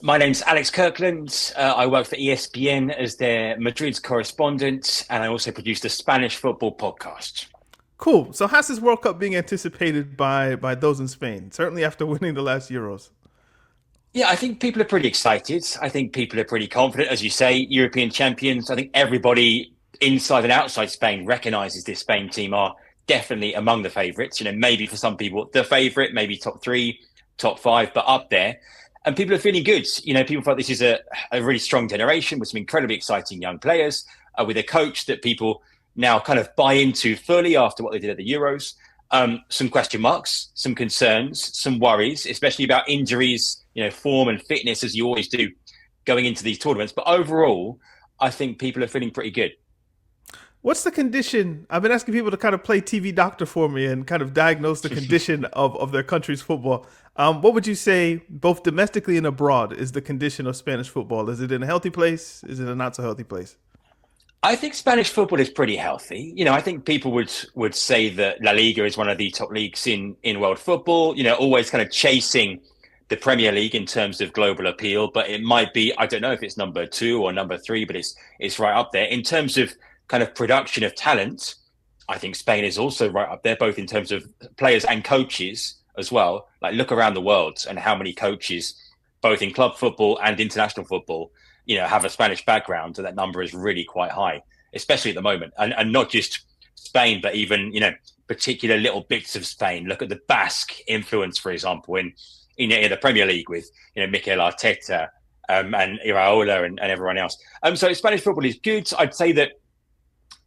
My name's Alex Kirkland. I work for ESPN as their Madrid correspondent, and I also produce the Spanish football podcast. Cool. So how's this World Cup being anticipated by those in Spain? Certainly after winning the last Euros. Yeah, I think people are pretty excited. I think people are pretty confident. As you say, European champions. I think everybody inside and outside Spain recognizes this Spain team are definitely among the favourites. Maybe for some people, the favourite, maybe top three, top five, but up there. And people are feeling good. People felt this is a really strong generation with some incredibly exciting young players, with a coach that people now kind of buy into fully after what they did at the Euros. Some question marks, some concerns, some worries, especially about injuries, form and fitness, as you always do going into these tournaments. But overall, I think people are feeling pretty good. What's the condition? I've been asking people to kind of play TV doctor for me and kind of diagnose the condition of their country's football. What would you say, both domestically and abroad, is the condition of Spanish football? Is it in a healthy place? Is it a not so healthy place? I think Spanish football is pretty healthy. I think people would say that La Liga is one of the top leagues in world football. Always kind of chasing the Premier League in terms of global appeal, but it might be, I don't know if it's number two or number three, but it's right up there in terms of kind of production of talent. I think Spain is also right up there, both in terms of players and coaches as well. Like, look around the world and how many coaches, both in club football and international football, have a Spanish background. And that number is really quite high, especially at the moment. And not just Spain, but even, particular little bits of Spain. Look at the Basque influence, for example, in the Premier League with, Mikel Arteta and Iraola and everyone else. So Spanish football is good. I'd say that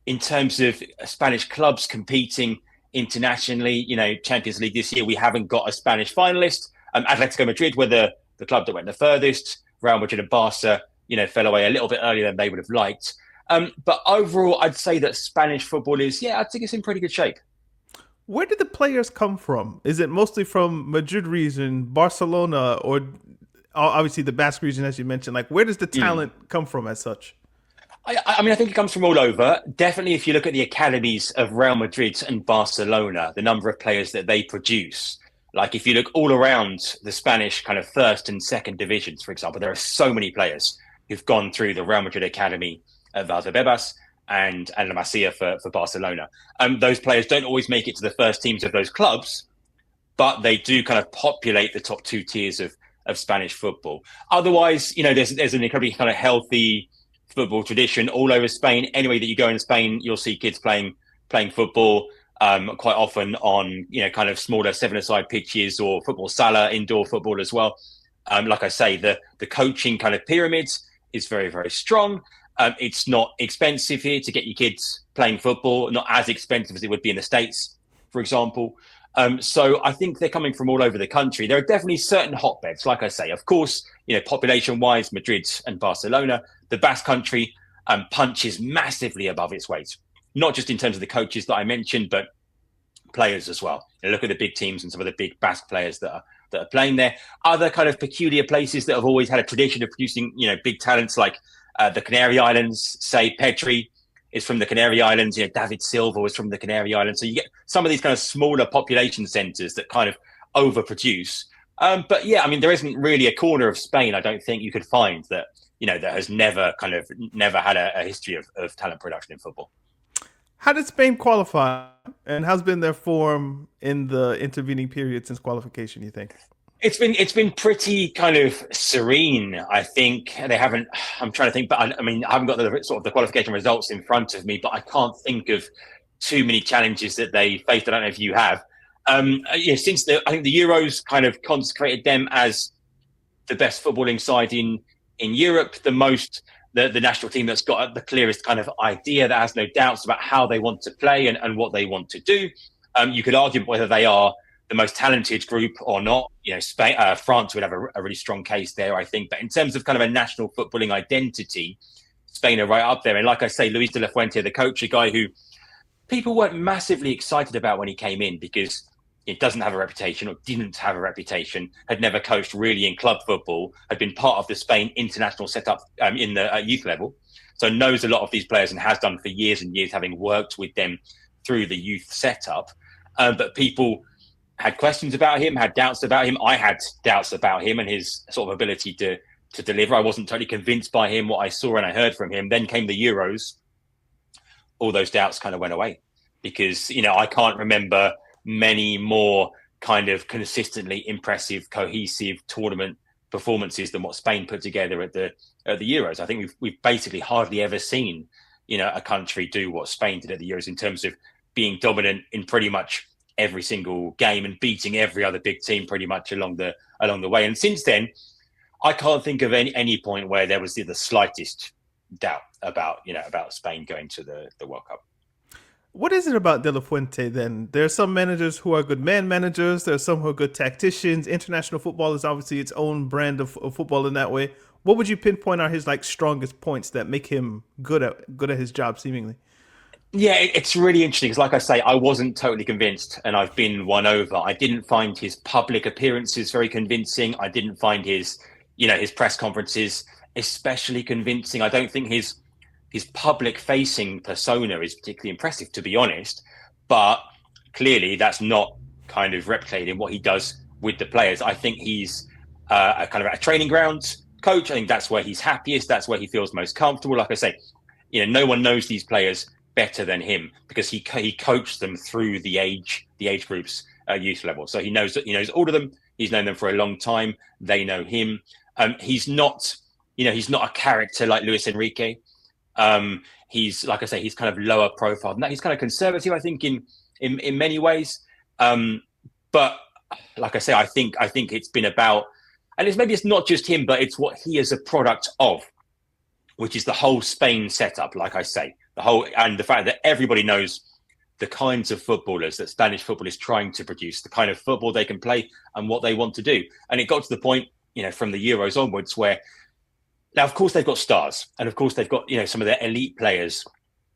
in terms of Spanish clubs competing internationally, Champions League this year, we haven't got a Spanish finalist. Atletico Madrid were the club that went the furthest. Real Madrid and Barca, fell away a little bit earlier than they would have liked. But overall, I'd say that Spanish football is, I think it's in pretty good shape. Where did the players come from? Is it mostly from Madrid region, Barcelona, or obviously the Basque region, as you mentioned? Like, where does the Mm. talent come from as such? I think it comes from all over. Definitely, if you look at the academies of Real Madrid and Barcelona, the number of players that they produce, like if you look all around the Spanish kind of first and second divisions, for example, there are so many players who've gone through the Real Madrid academy at Valdebebas and La Masia for Barcelona. Those players don't always make it to the first teams of those clubs, but they do kind of populate the top two tiers of Spanish football. Otherwise, there's an incredibly kind of healthy football tradition all over Spain. Anyway that you go in Spain, you'll see kids playing football quite often on kind of smaller seven-a-side pitches or football sala, indoor football as well. Like I say, the coaching kind of pyramids is very, very strong. It's not expensive here to get your kids playing football, not as expensive as it would be in the States, for example. So I think they're coming from all over the country. There are definitely certain hotbeds, like I say. Of course, population-wise, Madrid and Barcelona, the Basque Country punches massively above its weight, not just in terms of the coaches that I mentioned, but players as well. Look at the big teams and some of the big Basque players that are playing there. Other kind of peculiar places that have always had a tradition of producing, big talents like the Canary Islands, say Petri is from the Canary Islands, David Silva was from the Canary Islands. So you get some of these kind of smaller population centres that kind of overproduce. But yeah, there isn't really a corner of Spain, I don't think you could find that, that has never had a history of talent production in football. How did Spain qualify, and how's been their form in the intervening period since qualification, you think? It's been pretty kind of serene. I think they haven't. I'm trying to think, but I haven't got the sort of the qualification results in front of me, but I can't think of too many challenges that they faced. I don't know if you have. Since I think the Euros kind of consecrated them as the best footballing side in Europe, the national team that's got the clearest kind of idea, that has no doubts about how they want to play and what they want to do. You could argue whether they are the most talented group or not. Spain, France would have a really strong case there, I think. But in terms of kind of a national footballing identity, Spain are right up there. And like I say, Luis de la Fuente, the coach, a guy who people weren't massively excited about when he came in because it doesn't have a reputation or didn't have a reputation, had never coached really in club football, had been part of the Spain international setup in the youth level. So knows a lot of these players and has done for years and years, having worked with them through the youth setup. But people had questions about him, had doubts about him. I had doubts about him and his sort of ability to to deliver. I wasn't totally convinced by him, what I saw and I heard from him. Then came the Euros. All those doubts kind of went away because, I can't remember many more kind of consistently impressive, cohesive tournament performances than what Spain put together at the Euros. I think we've basically hardly ever seen, a country do what Spain did at the Euros in terms of being dominant in pretty much every single game and beating every other big team pretty much along the way. And since then, I can't think of any point where there was the slightest doubt about Spain going to the World Cup. What is it about De La Fuente then? There are some managers who are good man managers. There are some who are good tacticians. International football is obviously its own brand of football in that way. What would you pinpoint are his strongest points that make him good at his job seemingly? Yeah, it's really interesting because, like I say, I wasn't totally convinced, and I've been won over. I didn't find his public appearances very convincing. I didn't find his press conferences especially convincing. I don't think his public-facing persona is particularly impressive, to be honest. But clearly, that's not kind of replicating what he does with the players. I think he's a kind of a training ground coach. I think that's where he's happiest. That's where he feels most comfortable. Like I say, no one knows these players better than him because he coached them through the age groups youth level. So he knows all of them. He's known them for a long time. They know him. He's not a character like Luis Enrique. He's, like I say, he's kind of lower profile than that. He's kind of conservative, I think, in many ways. But like I say, I think it's been about, and maybe it's not just him, but it's what he is a product of, which is the whole Spain setup. Like I say, and the fact that everybody knows the kinds of footballers that Spanish football is trying to produce, the kind of football they can play and what they want to do. And it got to the point, from the Euros onwards where now, of course, they've got stars and of course they've got, some of their elite players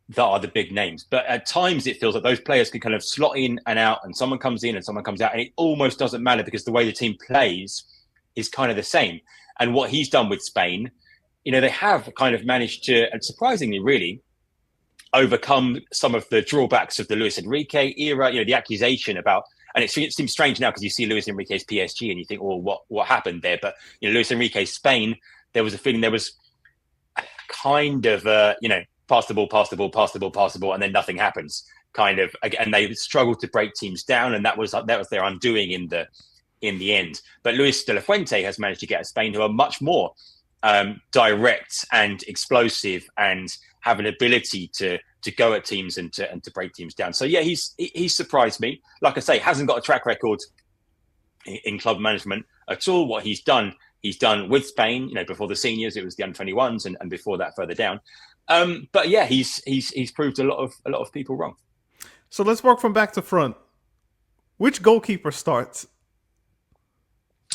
that are the big names. But at times it feels like those players can kind of slot in and out and someone comes in and someone comes out and it almost doesn't matter because the way the team plays is kind of the same. And what he's done with Spain, they have kind of managed to, and surprisingly really, overcome some of the drawbacks of the Luis Enrique era, the accusation about, and it seems strange now because you see Luis Enrique's PSG and you think, well, what happened there? But, Luis Enrique's Spain, there was a feeling there was kind of, pass the ball, and then nothing happens kind of, and they struggled to break teams down. And that was their undoing in the end. But Luis de la Fuente has managed to get a Spain who are much more direct and explosive and have an ability to go at teams and to break teams down. So yeah, he's surprised me. Like I say, hasn't got a track record in club management at all. What he's done with Spain. Before the seniors, it was the under-21s, and before that, further down. But yeah, he's proved a lot of people wrong. So let's work from back to front. Which goalkeeper starts?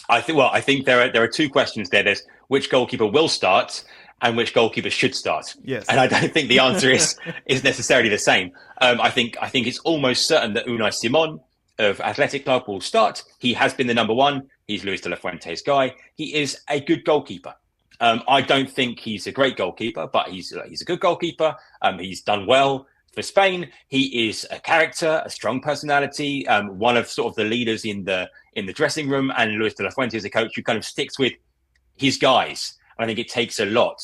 I think there are two questions there. There's which goalkeeper will start and which goalkeeper should start. Yes. And I don't think the answer is necessarily the same. I think it's almost certain that Unai Simon of Athletic Club will start. He has been the number one. He's Luis de la Fuente's guy. He is a good goalkeeper. I don't think he's a great goalkeeper, but he's a good goalkeeper. He's done well for Spain. He is a character, a strong personality, one of sort of the leaders in the dressing room. And Luis de la Fuente is a coach who kind of sticks with his guys. I think it takes a lot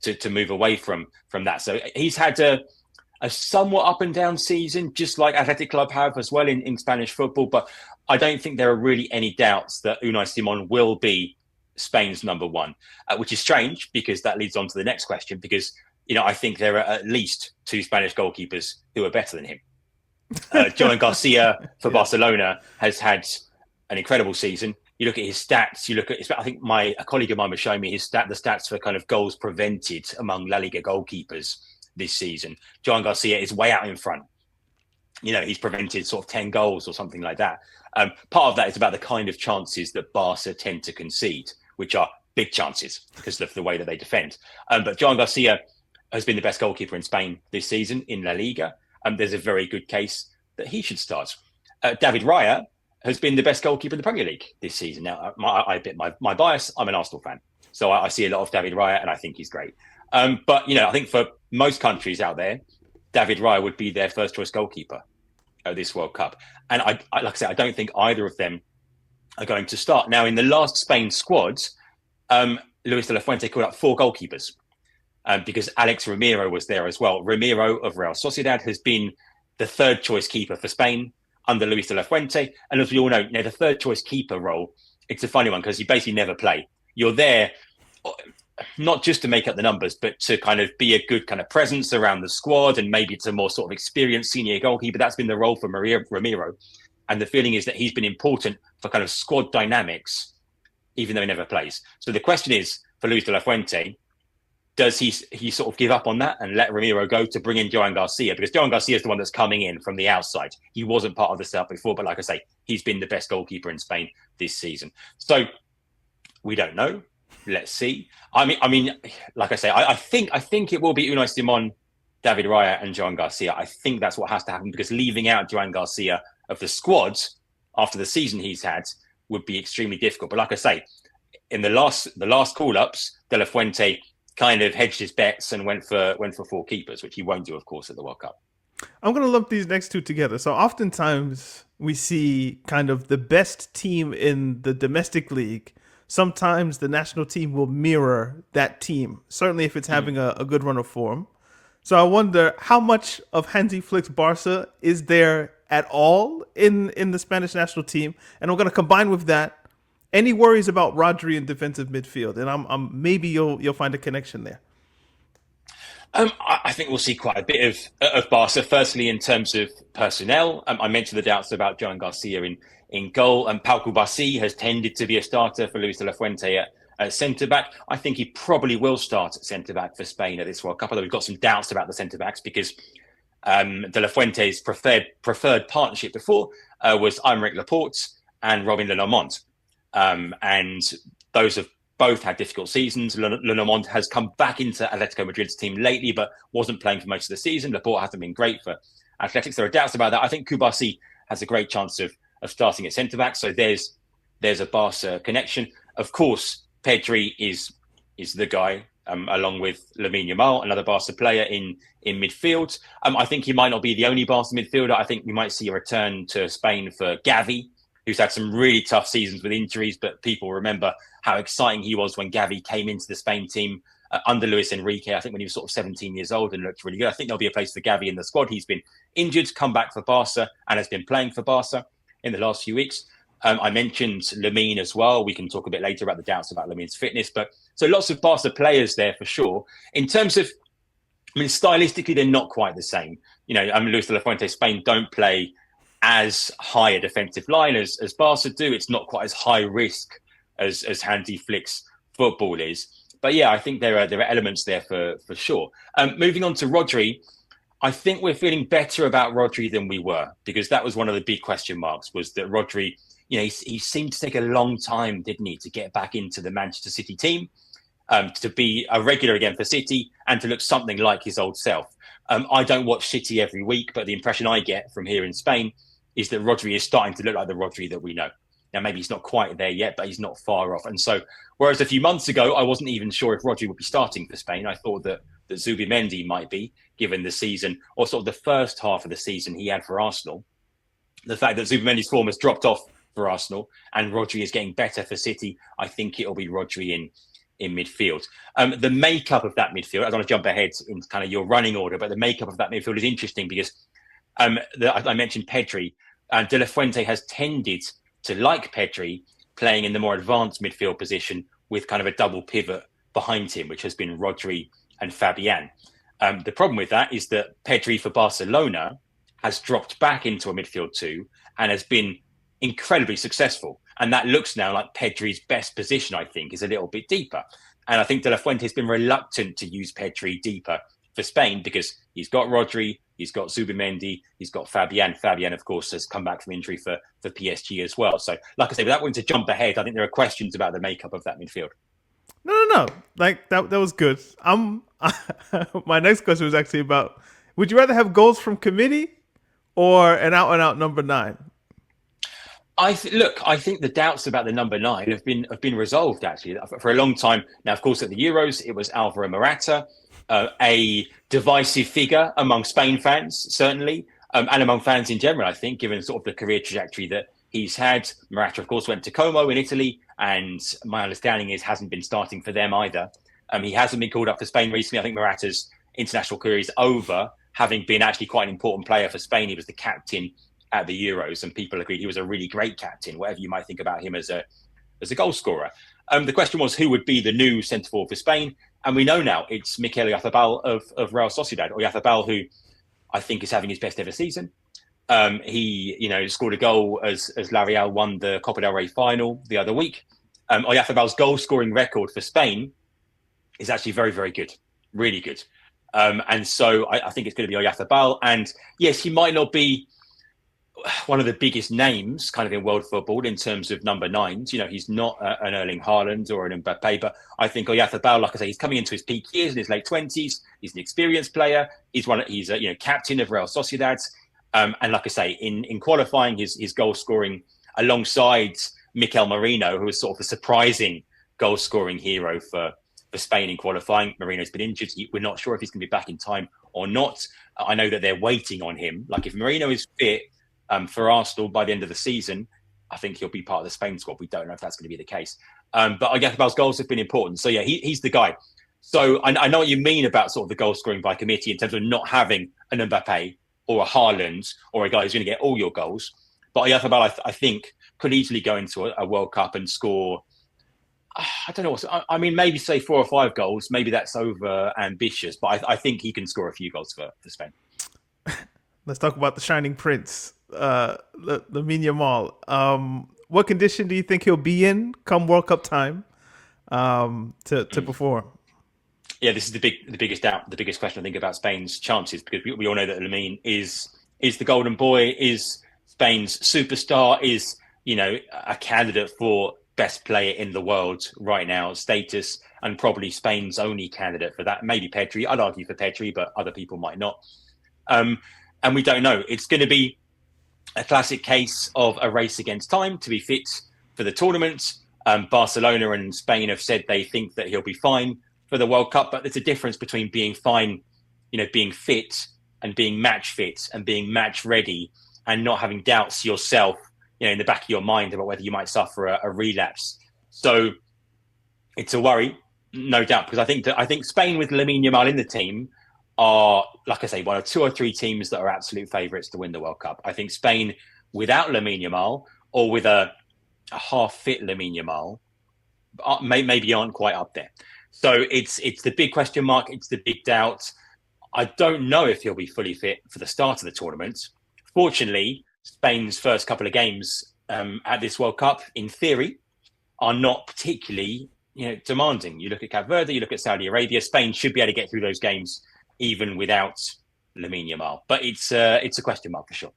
to move away from that. So he's had a somewhat up and down season, just like Athletic Club have as well in Spanish football. But I don't think there are really any doubts that Unai Simon will be Spain's number one, which is strange because that leads on to the next question. Because, I think there are at least two Spanish goalkeepers who are better than him. Joan Garcia for Barcelona has had an incredible season. You look at his stats, I think a colleague of mine was showing me the stats for kind of goals prevented among La Liga goalkeepers this season. Joan Garcia is way out in front. He's prevented sort of 10 goals or something like that. Part of that is about the kind of chances that Barca tend to concede, which are big chances because of the way that they defend. But Joan Garcia has been the best goalkeeper in Spain this season in La Liga. There's a very good case that he should start. David Raya has been the best goalkeeper in the Premier League this season. Now, I admit my bias, I'm an Arsenal fan. So I see a lot of David Raya and I think he's great. But, I think for most countries out there, David Raya would be their first choice goalkeeper at this World Cup. And like I said, I don't think either of them are going to start. Now, in the last Spain squad, Luis de la Fuente called up 4 goalkeepers because Alex Ramiro was there as well. Ramiro of Real Sociedad has been the third choice keeper for Spain under Luis de la Fuente. And as we all know, the third choice keeper role, it's a funny one because you basically never play. You're there not just to make up the numbers, but to kind of be a good kind of presence around the squad, and maybe it's a more sort of experienced senior goalkeeper. That's been the role for Ramiro. And the feeling is that he's been important for kind of squad dynamics, even though he never plays. So the question is, for Luis de la Fuente, does he sort of give up on that and let Ramiro go to bring in Joan Garcia? Because Joan Garcia is the one that's coming in from the outside. He wasn't part of the setup before, but like I say, he's been the best goalkeeper in Spain this season. So we don't know. Let's see. I mean, like I say, I think it will be Unai Simon, David Raya, and Joan Garcia. I think that's what has to happen, because leaving out Joan Garcia of the squad after the season he's had would be extremely difficult. But like I say, in the last call-ups, De La Fuente kind of hedged his bets and went for 4 keepers, which he won't do, of course, at the World Cup. I'm going to lump these next two together. So oftentimes we see kind of the best team in the domestic league. Sometimes the national team will mirror that team, certainly if it's having a good run of form. So I wonder, how much of Hansi Flick's Barca is there at all in the Spanish national team? And I'm going to combine with that any worries about Rodri in defensive midfield, and I'm maybe you'll find a connection there. I think we'll see quite a bit of Barca. Firstly, in terms of personnel, I mentioned the doubts about Joan Garcia in goal, and Pau Cubarsí has tended to be a starter for Luis de la Fuente at centre-back. I think he probably will start at centre-back for Spain at this World Cup, although we've got some doubts about the centre-backs, because de la Fuente's preferred partnership before was Aymeric Laporte and Robin Lenormand. And those have both had difficult seasons. Lenormand has come back into Atletico Madrid's team lately, but wasn't playing for most of the season. Laporte hasn't been great for Athletics. There are doubts about that. I think Cubarsí has a great chance of starting at centre-back. So there's a Barca connection. Of course, Pedri is the guy, along with Lamine Yamal, another Barca player in midfield. I think he might not be the only Barca midfielder. I think we might see a return to Spain for Gavi, who's had some really tough seasons with injuries, but people remember how exciting he was when Gavi came into the Spain team under Luis Enrique, I think when he was sort of 17 years old, and looked really good. I think there'll be a place for Gavi in the squad. He's been injured, come back for Barca, and has been playing for Barca in the last few weeks. I mentioned Lamine as well. We can talk a bit later about the doubts about Lamine's fitness. But so lots of Barca players there for sure. In terms of, stylistically, they're not quite the same. Luis de la Fuente, Spain don't play as high a defensive line as Barca do. It's not quite as high risk as Hansi Flick's football is. But yeah, I think there are elements there for sure. Moving on to Rodri, I think we're feeling better about Rodri than we were, because that was one of the big question marks, was that Rodri, he seemed to take a long time, didn't he, to get back into the Manchester City team, to be a regular again for City and to look something like his old self. I don't watch City every week, but the impression I get from here in Spain is that Rodri is starting to look like the Rodri that we know. Now, maybe he's not quite there yet, but he's not far off. And so, whereas a few months ago, I wasn't even sure if Rodri would be starting for Spain, I thought that Zubimendi might be, given the season, or sort of the first half of the season he had for Arsenal. The fact that Zubimendi's form has dropped off for Arsenal and Rodri is getting better for City, I think it'll be Rodri in midfield. The makeup of that midfield, I don't want to jump ahead in kind of your running order, but the makeup of that midfield is interesting because I mentioned Pedri, and De La Fuente has tended to like Pedri playing in the more advanced midfield position with kind of a double pivot behind him, which has been Rodri and Fabian. The problem with that is that Pedri for Barcelona has dropped back into a midfield 2 and has been incredibly successful. And that looks now like Pedri's best position, I think, is a little bit deeper. And I think De La Fuente has been reluctant to use Pedri deeper for Spain because he's got Rodri, he's got Zubimendi, he's got Fabian. Fabian, of course, has come back from injury for PSG as well. So, like I say, without wanting to jump ahead, I think there are questions about the makeup of that midfield. No. Like that was good. My next question was actually about: would you rather have goals from committee or an out-and-out number 9? I think the doubts about the number 9 have been resolved actually for a long time now. Of course, at the Euros, it was Alvaro Morata, a divisive figure among Spain fans certainly, and among fans in general. I think, given sort of the career trajectory that he's had. Morata, of course, went to Como in Italy and my understanding is hasn't been starting for them either. He hasn't been called up for Spain recently. I think Morata's international career is over, having been actually quite an important player for Spain. He was the captain at the Euros, and people agreed he was a really great captain, whatever you might think about him as a goal scorer. The question was who would be the new centre forward for Spain, and we know now it's Mikel Oyarzabal of Real Sociedad. Oyarzabal, who I think is having his best ever season. He, scored a goal as La Real won the Copa del Rey final the other week. Oyarzabal's goal scoring record for Spain is actually very, very good, really good. And so I think it's going to be Oyarzabal. And yes, he might not be one of the biggest names kind of in world football in terms of number nines. He's not an Erling Haaland or an Mbappe, but I think Oyarzabal, like I say, he's coming into his peak years in his late 20s. He's an experienced player. He's a captain of Real Sociedad. And like I say, in qualifying, his goal scoring alongside Mikel Merino, who was sort of the surprising goal scoring hero for Spain in qualifying. Merino's been injured. We're not sure if he's going to be back in time or not. I know that they're waiting on him. Like if Merino is fit for Arsenal by the end of the season, I think he'll be part of the Spain squad. We don't know if that's going to be the case. But Oyarzabal's goals have been important. So yeah, he's the guy. So I know what you mean about sort of the goal scoring by committee in terms of not having an Mbappe or a Haaland or a guy who's going to get all your goals. But Oyarzabal, I think, could easily go into a World Cup and score, I don't know, maybe say 4 or 5 goals. Maybe that's over ambitious, but I think he can score a few goals for Spain. Let's talk about the Shining Prince, Lamine Yamal. What condition do you think he'll be in come World Cup time to perform? Yeah, this is the biggest doubt, the biggest question I think about Spain's chances, because we all know that Lamine is the golden boy, is Spain's superstar, is a candidate for best player in the world right now, status, and probably Spain's only candidate for that. Maybe Pedri. I'd argue for Pedri, but other people might not. And we don't know. It's going to be a classic case of a race against time to be fit for the tournament. Barcelona and Spain have said they think that he'll be fine for the World Cup, but there's a difference between being fine, being fit, and being match fit and being match ready, and not having doubts yourself, in the back of your mind about whether you might suffer a relapse. So it's a worry, no doubt, because I think Spain with Lamine Yamal in the team are, like I say, one of 2 or 3 teams that are absolute favourites to win the World Cup. I think Spain without Lamine Yamal, or with a half-fit Lamine Yamal, maybe aren't quite up there. So it's the big question mark. It's the big doubt. I don't know if he'll be fully fit for the start of the tournament. Fortunately, Spain's first couple of games at this World Cup, in theory, are not particularly demanding. You look at Cape Verde, you look at Saudi Arabia. Spain should be able to get through those games even without Lamine Yamal. But it's a question mark for sure.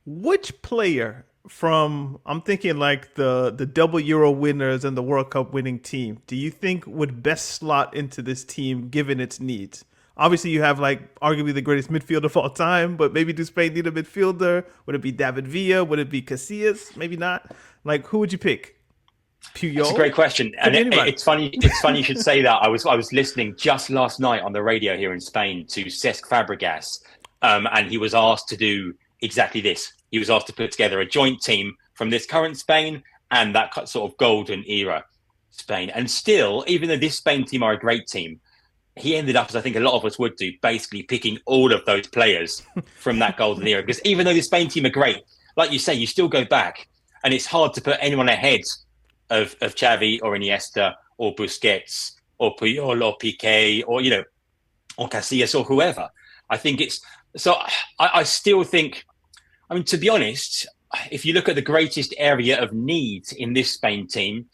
Which player from, I'm thinking like the double Euro winners and the World Cup winning team, do you think would best slot into this team given its needs? Obviously, you have like arguably the greatest midfielder of all time, but maybe do Spain need a midfielder? Would it be David Villa? Would it be Casillas? Maybe not. Like, who would you pick? Puyol? That's a great question, and it's funny. It's funny you should say that. I was listening just last night on the radio here in Spain to Cesc Fabregas, and he was asked to do exactly this. He was asked to put together a joint team from this current Spain and that sort of golden era Spain. And still, even though this Spain team are a great team, he ended up, as I think a lot of us would do, basically picking all of those players from that golden era. Because even though the Spain team are great, like you say, you still go back, and it's hard to put anyone ahead of Xavi or Iniesta or Busquets or Puyol or Piqué or or Casillas or whoever. I think it's so. I still think. I mean, to be honest, if you look at the greatest area of need in this Spain team,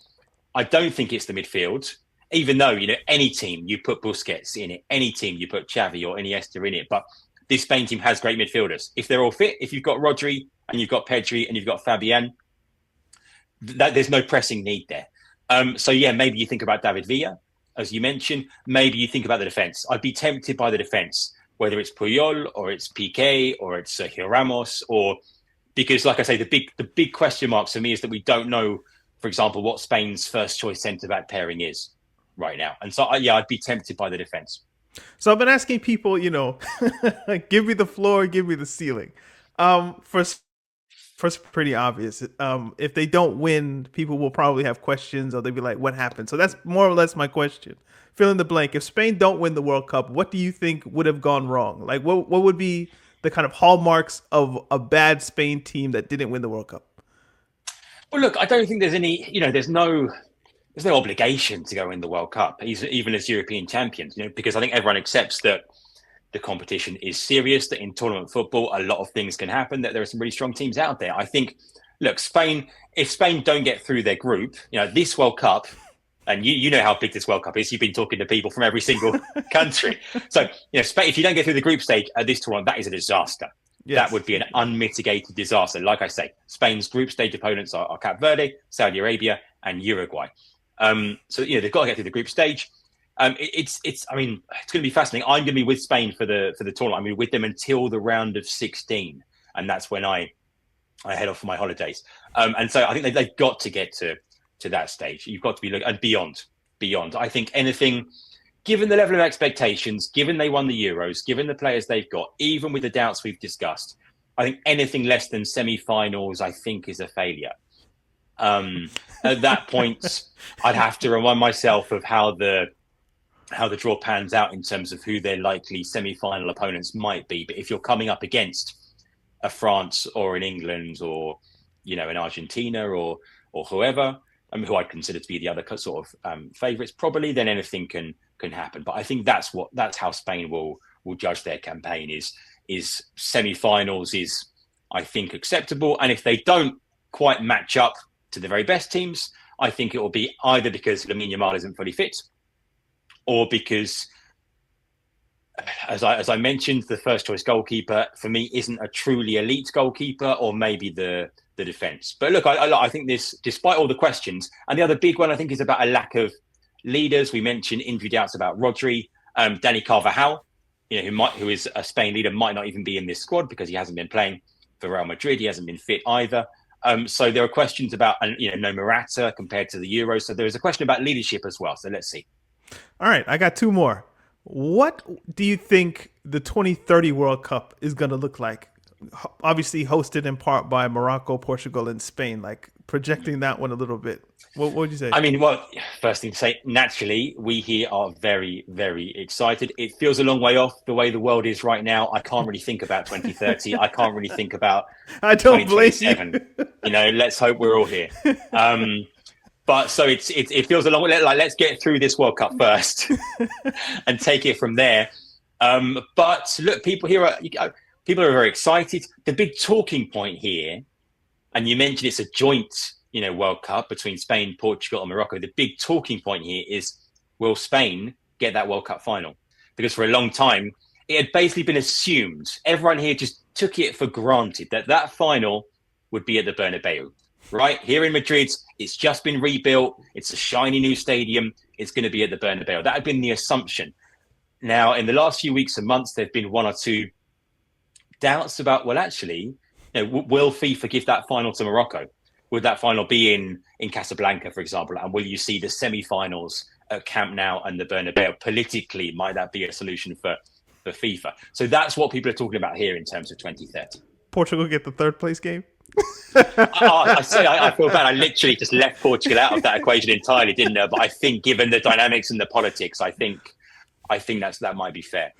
I don't think it's the midfield. Even though, any team you put Busquets in it, any team you put Xavi or Iniesta in it, but this Spain team has great midfielders. If they're all fit, if you've got Rodri and you've got Pedri and you've got Fabian, there's no pressing need there. So yeah, maybe you think about David Villa, as you mentioned. Maybe you think about the defence. I'd be tempted by the defence, whether it's Puyol or it's Piqué or it's Sergio Ramos, or because, like I say, the big question marks for me is that we don't know, for example, what Spain's first choice centre back pairing is right now. And so, yeah, I'd be tempted by the defence. So I've been asking people, give me the floor, give me the ceiling. For First, pretty obvious. If they don't win, people will probably have questions, or they'll be like, "What happened?" So that's more or less my question. Fill in the blank. If Spain don't win the World Cup, what do you think would have gone wrong? Like, what would be the kind of hallmarks of a bad Spain team that didn't win the World Cup? Well, look, I don't think there's any, there's no obligation to go in the World Cup, even as European champions, because I think everyone accepts that the competition is serious, that in tournament football, a lot of things can happen, that there are some really strong teams out there. I think, look, Spain, if Spain don't get through their group, this World Cup, and you know how big this World Cup is. You've been talking to people from every single country. So, Spain, if you don't get through the group stage at this tournament, that is a disaster. Yes. That would be an unmitigated disaster. Like I say, Spain's group stage opponents are Cape Verde, Saudi Arabia, and Uruguay. So they've got to get through the group stage. It's going to be fascinating. I'm going to be with Spain for the tournament. I'm with them until the round of 16, and that's when I head off for my holidays. And so I think they've got to get to that stage. You've got to be looking and beyond. I think anything, given the level of expectations, given they won the Euros, given the players they've got, even with the doubts we've discussed, I think anything less than semi-finals, I think, is a failure. At that point, I'd have to remind myself of how the draw pans out in terms of who their likely semi-final opponents might be. But if you're coming up against a France or an England or an Argentina or whoever, who I'd consider to be the other sort of favourites, probably, then anything can happen. But I think that's how Spain will judge their campaign. Is semi-finals is, I think, acceptable, and if they don't quite match up to the very best teams, I think it will be either because Lamine Yamal isn't fully fit, or because, as I mentioned, the first choice goalkeeper for me isn't a truly elite goalkeeper, or maybe the defence. But look, I think this, despite all the questions, and the other big one I think is about a lack of leaders. We mentioned injury doubts about Rodri, Dani Carvajal, who is a Spain leader, might not even be in this squad because he hasn't been playing for Real Madrid. He hasn't been fit either. So there are questions about, no Morata compared to the Euros. So there is a question about leadership as well. So let's see. All right, I got two more. What do you think the 2030 World Cup is going to look like? Obviously hosted in part by Morocco, Portugal, and Spain, like projecting that one a little bit. What would you say? I mean, well, first thing to say, naturally, we here are very, very excited. It feels a long way off the way the world is right now. I can't really think about 2030. I can't really think about I don't blame you. Let's hope we're all here. But so it feels a long way. Like, let's get through this World Cup first and take it from there. But look, people are very excited. The big talking point here, and you mentioned it's a joint, World Cup between Spain, Portugal, and Morocco. The big talking point here is, will Spain get that World Cup final? Because for a long time, it had basically been assumed. Everyone here just took it for granted that final would be at the Bernabeu. Right here in Madrid, it's just been rebuilt. It's a shiny new stadium. It's going to be at the Bernabeu. That had been the assumption. Now, in the last few weeks and months, there've been one or two doubts about, well, actually, will FIFA give that final to Morocco? Would that final be in Casablanca, for example? And will you see the semi-finals at Camp Nou and the Bernabeu? Politically, might that be a solution for FIFA? So that's what people are talking about here in terms of 2030. Portugal get the third place game? I feel bad. I literally just left Portugal out of that equation entirely, didn't I? But I think, given the dynamics and the politics, I think that might be fair.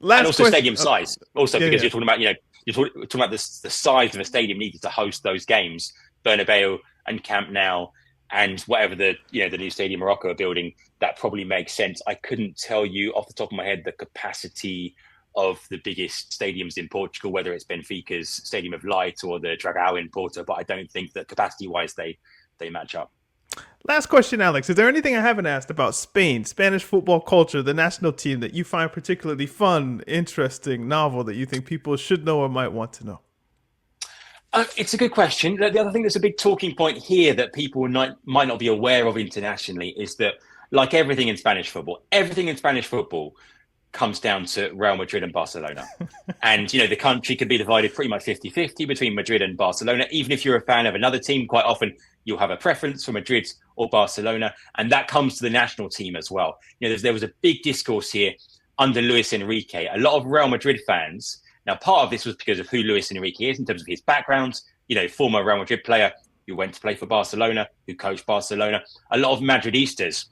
And also stadium size. Also, because you're talking about, you're talking about the size of a stadium needed to host those games, Bernabeu and Camp Nou, and whatever the new stadium Morocco are building. That probably makes sense. I couldn't tell you off the top of my head the capacity of the biggest stadiums in Portugal, whether it's Benfica's Stadium of Light or the Dragão in Porto, but I don't think that capacity-wise they match up. Last question, Alex. Is there anything I haven't asked about Spain, Spanish football culture, the national team that you find particularly fun, interesting, novel, that you think people should know or might want to know? It's a good question. The other thing that's a big talking point here that people might not be aware of internationally is that, like everything in Spanish football comes down to Real Madrid and Barcelona. And, the country can be divided pretty much 50-50 between Madrid and Barcelona. Even if you're a fan of another team, quite often you'll have a preference for Madrid or Barcelona. And that comes to the national team as well. There was a big discourse here under Luis Enrique. A lot of Real Madrid fans, now part of this was because of who Luis Enrique is in terms of his background, former Real Madrid player who went to play for Barcelona, who coached Barcelona. A lot of Madridistas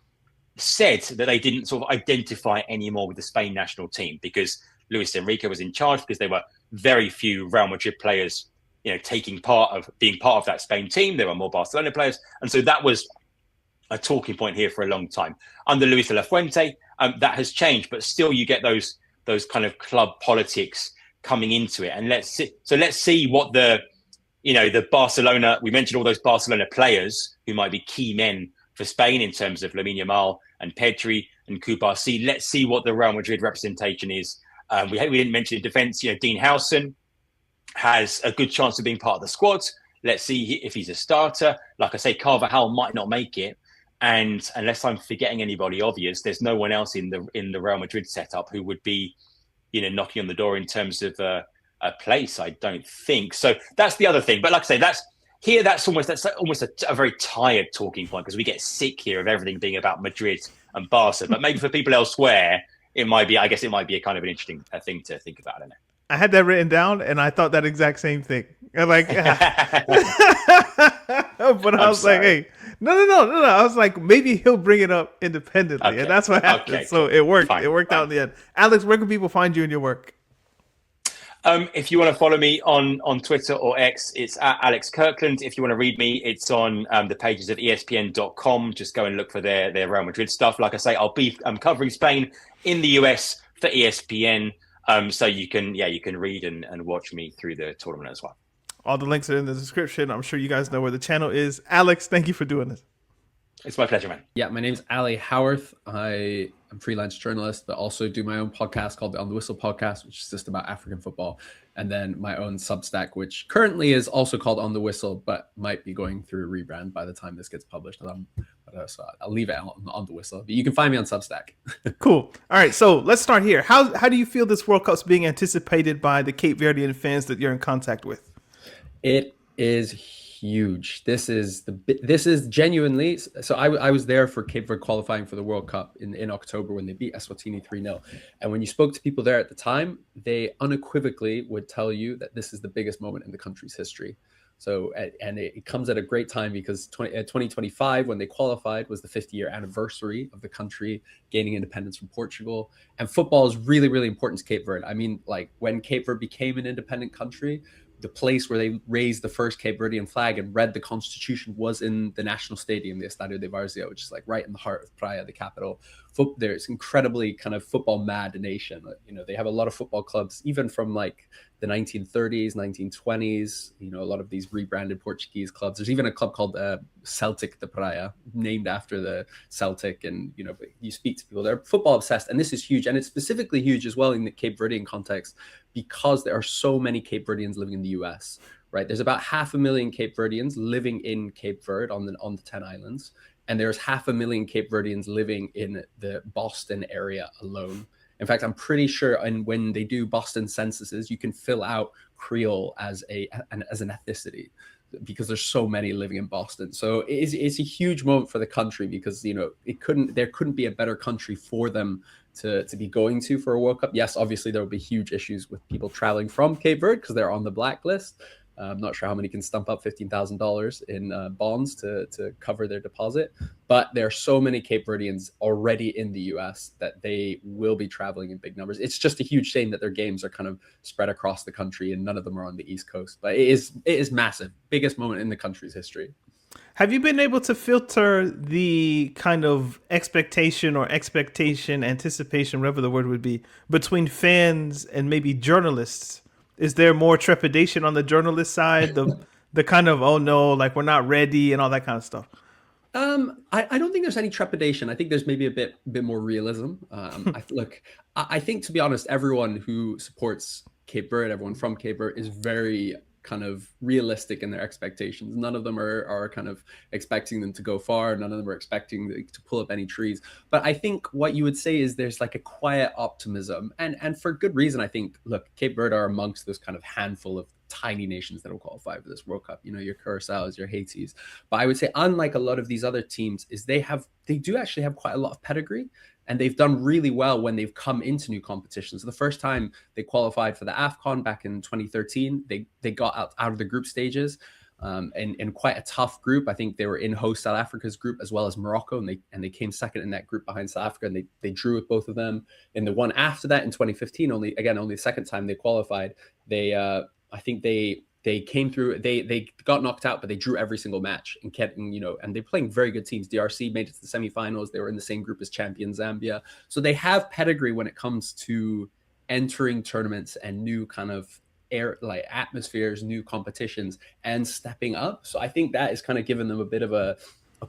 said that they didn't sort of identify anymore with the Spain national team because Luis Enrique was in charge, because there were very few Real Madrid players, being part of that Spain team. There were more Barcelona players. And so that was a talking point here for a long time. Under Luis de la Fuente, that has changed, but still you get those kind of club politics coming into it. And let's see what the Barcelona, we mentioned all those Barcelona players who might be key men for Spain in terms of Lamine Yamal and Pedri and Cubarsí. Let's see what the Real Madrid representation is. We didn't mention in defence, Dean Howson has a good chance of being part of the squad. Let's see if he's a starter. Like I say, Carvajal might not make it. And unless I'm forgetting anybody obvious, there's no one else in the Real Madrid setup who would be, knocking on the door in terms of a place, I don't think. So that's the other thing. But like I say, that's almost a very tired talking point, because we get sick here of everything being about Madrid and Barca. But maybe for people elsewhere, it might be a kind of an interesting thing to think about, isn't it? I had that written down, and I thought that exact same thing. Like, but I was like, hey, no. I was like, maybe he'll bring it up independently, and that's what happened. Okay, so it worked. Fine, it worked out in the end. Alex, where can people find you in your work? If you want to follow me on Twitter or X, it's at Alex Kirkland. If you want to read me, it's on the pages of ESPN.com. Just go and look for their Real Madrid stuff. Like I say, I'll be covering Spain in the US for ESPN. So you can read and watch me through the tournament as well. All the links are in the description. I'm sure you guys know where the channel is. Alex, thank you for doing this. It's my pleasure, man. Yeah, my name's Ali Howorth. I am a freelance journalist, but also do my own podcast called the On the Whistle podcast, which is just about African football. And then my own Substack, which currently is also called On the Whistle, but might be going through a rebrand by the time this gets published. So I'll leave it on the Whistle. But you can find me on Substack. Cool. All right, so let's start here. How do you feel this World Cup's being anticipated by the Cape Verdean fans that you're in contact with? It is huge. This is genuinely. So I was there for Cape Verde qualifying for the World Cup in October when they beat Eswatini 3-0. And when you spoke to people there at the time, they unequivocally would tell you that this is the biggest moment in the country's history. So, and it comes at a great time because 2025, when they qualified, was the 50-year anniversary of the country gaining independence from Portugal. And football is really, really important to Cape Verde. I mean, like when Cape Verde became an independent country, the place where they raised the first Cape Verdean flag and read the constitution was in the national stadium, the Estadio de Várzea, which is like right in the heart of Praia, the capital. There's incredibly kind of football mad nation. They have a lot of football clubs, even from like the 1930s, 1920s, a lot of these rebranded Portuguese clubs. There's even a club called Celtic de Praia, named after the Celtic. And, you speak to people, they're football obsessed. And this is huge. And it's specifically huge as well in the Cape Verdean context, because there are so many Cape Verdeans living in the US, right? There's about 500,000 Cape Verdeans living in Cape Verde on the 10 islands. And there's 500,000 Cape Verdeans living in the Boston area alone. In fact, I'm pretty sure, and when they do Boston censuses, you can fill out Creole as an ethnicity, because there's so many living in Boston. So it's a huge moment for the country, because there couldn't be a better country for them to be going to for a World Cup. Yes, obviously there will be huge issues with people traveling from Cape Verde because they're on the blacklist. I'm not sure how many can stump up $15,000 in bonds to cover their deposit, but there are so many Cape Verdeans already in the US that they will be traveling in big numbers. It's just a huge shame that their games are kind of spread across the country and none of them are on the East Coast, but it is massive. Biggest moment in the country's history. Have you been able to filter the kind of anticipation, whatever the word would be, between fans and maybe journalists? Is there more trepidation on the journalist side? The kind of, oh no, like we're not ready and all that kind of stuff? I don't think there's any trepidation. I think there's maybe a bit more realism. I think, to be honest, everyone who supports Cape Verde, everyone from Cape Verde, is very kind of realistic in their expectations. None of them are kind of expecting them to go far. None of them are expecting to pull up any trees. But I think what you would say is there's like a quiet optimism, and for good reason. I think, look, Cape Verde are amongst those kind of handful of tiny nations that will qualify for this World Cup. Your Curaçaos, your Haitis. But I would say, unlike a lot of these other teams, is they do actually have quite a lot of pedigree. And they've done really well when they've come into new competitions. The first time they qualified for the AFCON back in 2013, they got out of the group stages in quite a tough group. I think they were in host South Africa's group as well as Morocco, and they came second in that group behind South Africa, and they drew with both of them. In the one after that in 2015, only the second time they qualified, I think they came through. They got knocked out, but they drew every single match and kept, and they're playing very good teams. DRC made it to the semifinals. They were in the same group as champion Zambia. So they have pedigree when it comes to entering tournaments and new kind of atmospheres, new competitions, and stepping up. So I think that is kind of giving them a bit of a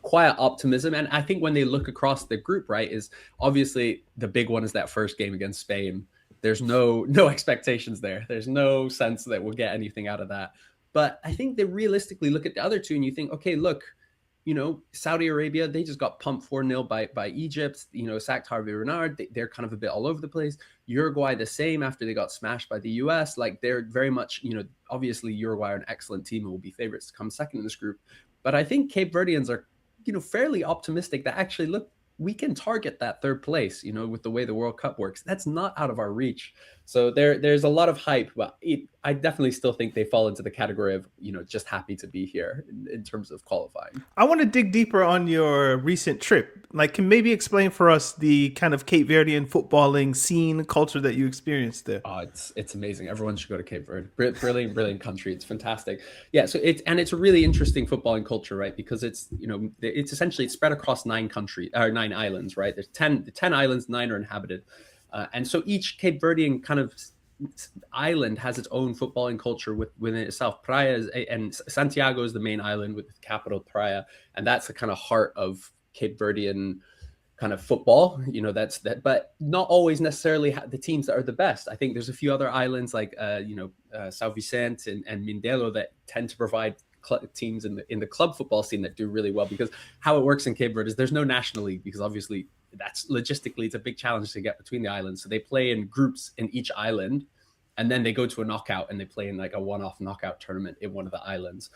quiet optimism. And I think when they look across the group, right, is obviously the big one is that first game against Spain. There's no expectations there. There's no sense that we'll get anything out of that. But I think they realistically look at the other two and you think, okay, look, Saudi Arabia, they just got pumped 4-0 by Egypt, sacked Harvey Renard. They're kind of a bit all over the place. Uruguay, the same after they got smashed by the US. Like they're very much, obviously Uruguay are an excellent team and will be favorites to come second in this group. But I think Cape Verdeans are, fairly optimistic that actually, look, we can target that third place, with the way the World Cup works. That's not out of our reach. So there's a lot of hype, but I definitely still think they fall into the category of, just happy to be here in terms of qualifying. I want to dig deeper on your recent trip. Like, can maybe explain for us the kind of Cape Verdean footballing scene, culture that you experienced there? Oh, it's amazing. Everyone should go to Cape Verde. Brilliant country. It's fantastic. Yeah. So it's a really interesting footballing culture, right? Because it's essentially spread across 9 islands, right? There's 10 islands, 9 are inhabited. And so each Cape Verdean kind of island has its own footballing culture within itself. And Santiago is the main island with the capital Praia, and that's the kind of heart of Cape Verdean kind of football. That's that, but not always necessarily the teams that are the best. I think there's a few other islands like São Vicente and Mindelo that tend to provide teams in the club football scene that do really well, because how it works in Cape Verde is there's no national league, because obviously that's logistically it's a big challenge to get between the islands. So they play in groups in each island, and then they go to a knockout and they play in like a one-off knockout tournament in one of the islands.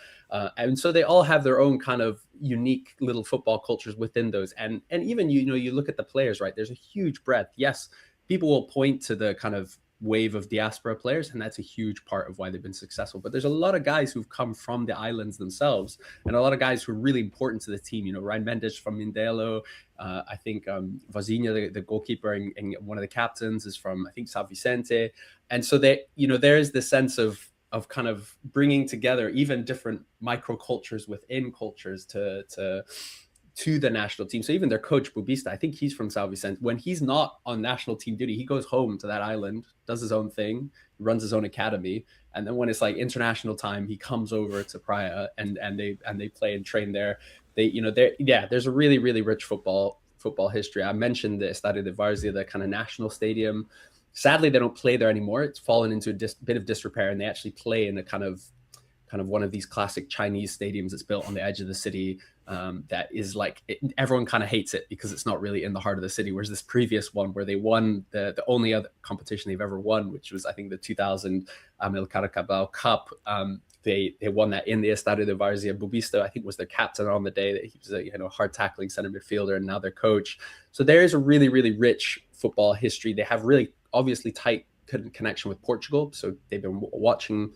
And so they all have their own kind of unique little football cultures within those. And even, you look at the players, right? There's a huge breadth. Yes, people will point to the kind of wave of diaspora players, and that's a huge part of why they've been successful. But there's a lot of guys who've come from the islands themselves, and a lot of guys who are really important to the team. Ryan Mendes from Mindelo. I think Vazinha, the goalkeeper and one of the captains, is from, I think, São Vicente. And so there is the sense of kind of bringing together even different microcultures within cultures to the national team. So even their coach, Bubista, I think he's from São Vicente. When he's not on national team duty, he goes home to that island, does his own thing, runs his own academy. And then when it's like international time, he comes over to Praia and they play and train there. There's a really, really rich football history. I mentioned the Estadio de Várzea, the kind of national stadium. Sadly, they don't play there anymore. It's fallen into a bit of disrepair, and they actually play in a kind of one of these classic Chinese stadiums that's built on the edge of the city. That is like everyone kind of hates it because it's not really in the heart of the city. Whereas this previous one, where they won the only other competition they've ever won, which was I think the 2000 Amilcar Cabral Cup. They won that in the Estadio de Várzea. Bubista, I think, was their captain on the day. That he was a hard tackling center midfielder, and now their coach. So there is a really, really rich football history. They have really obviously tight connection with Portugal. So they've been watching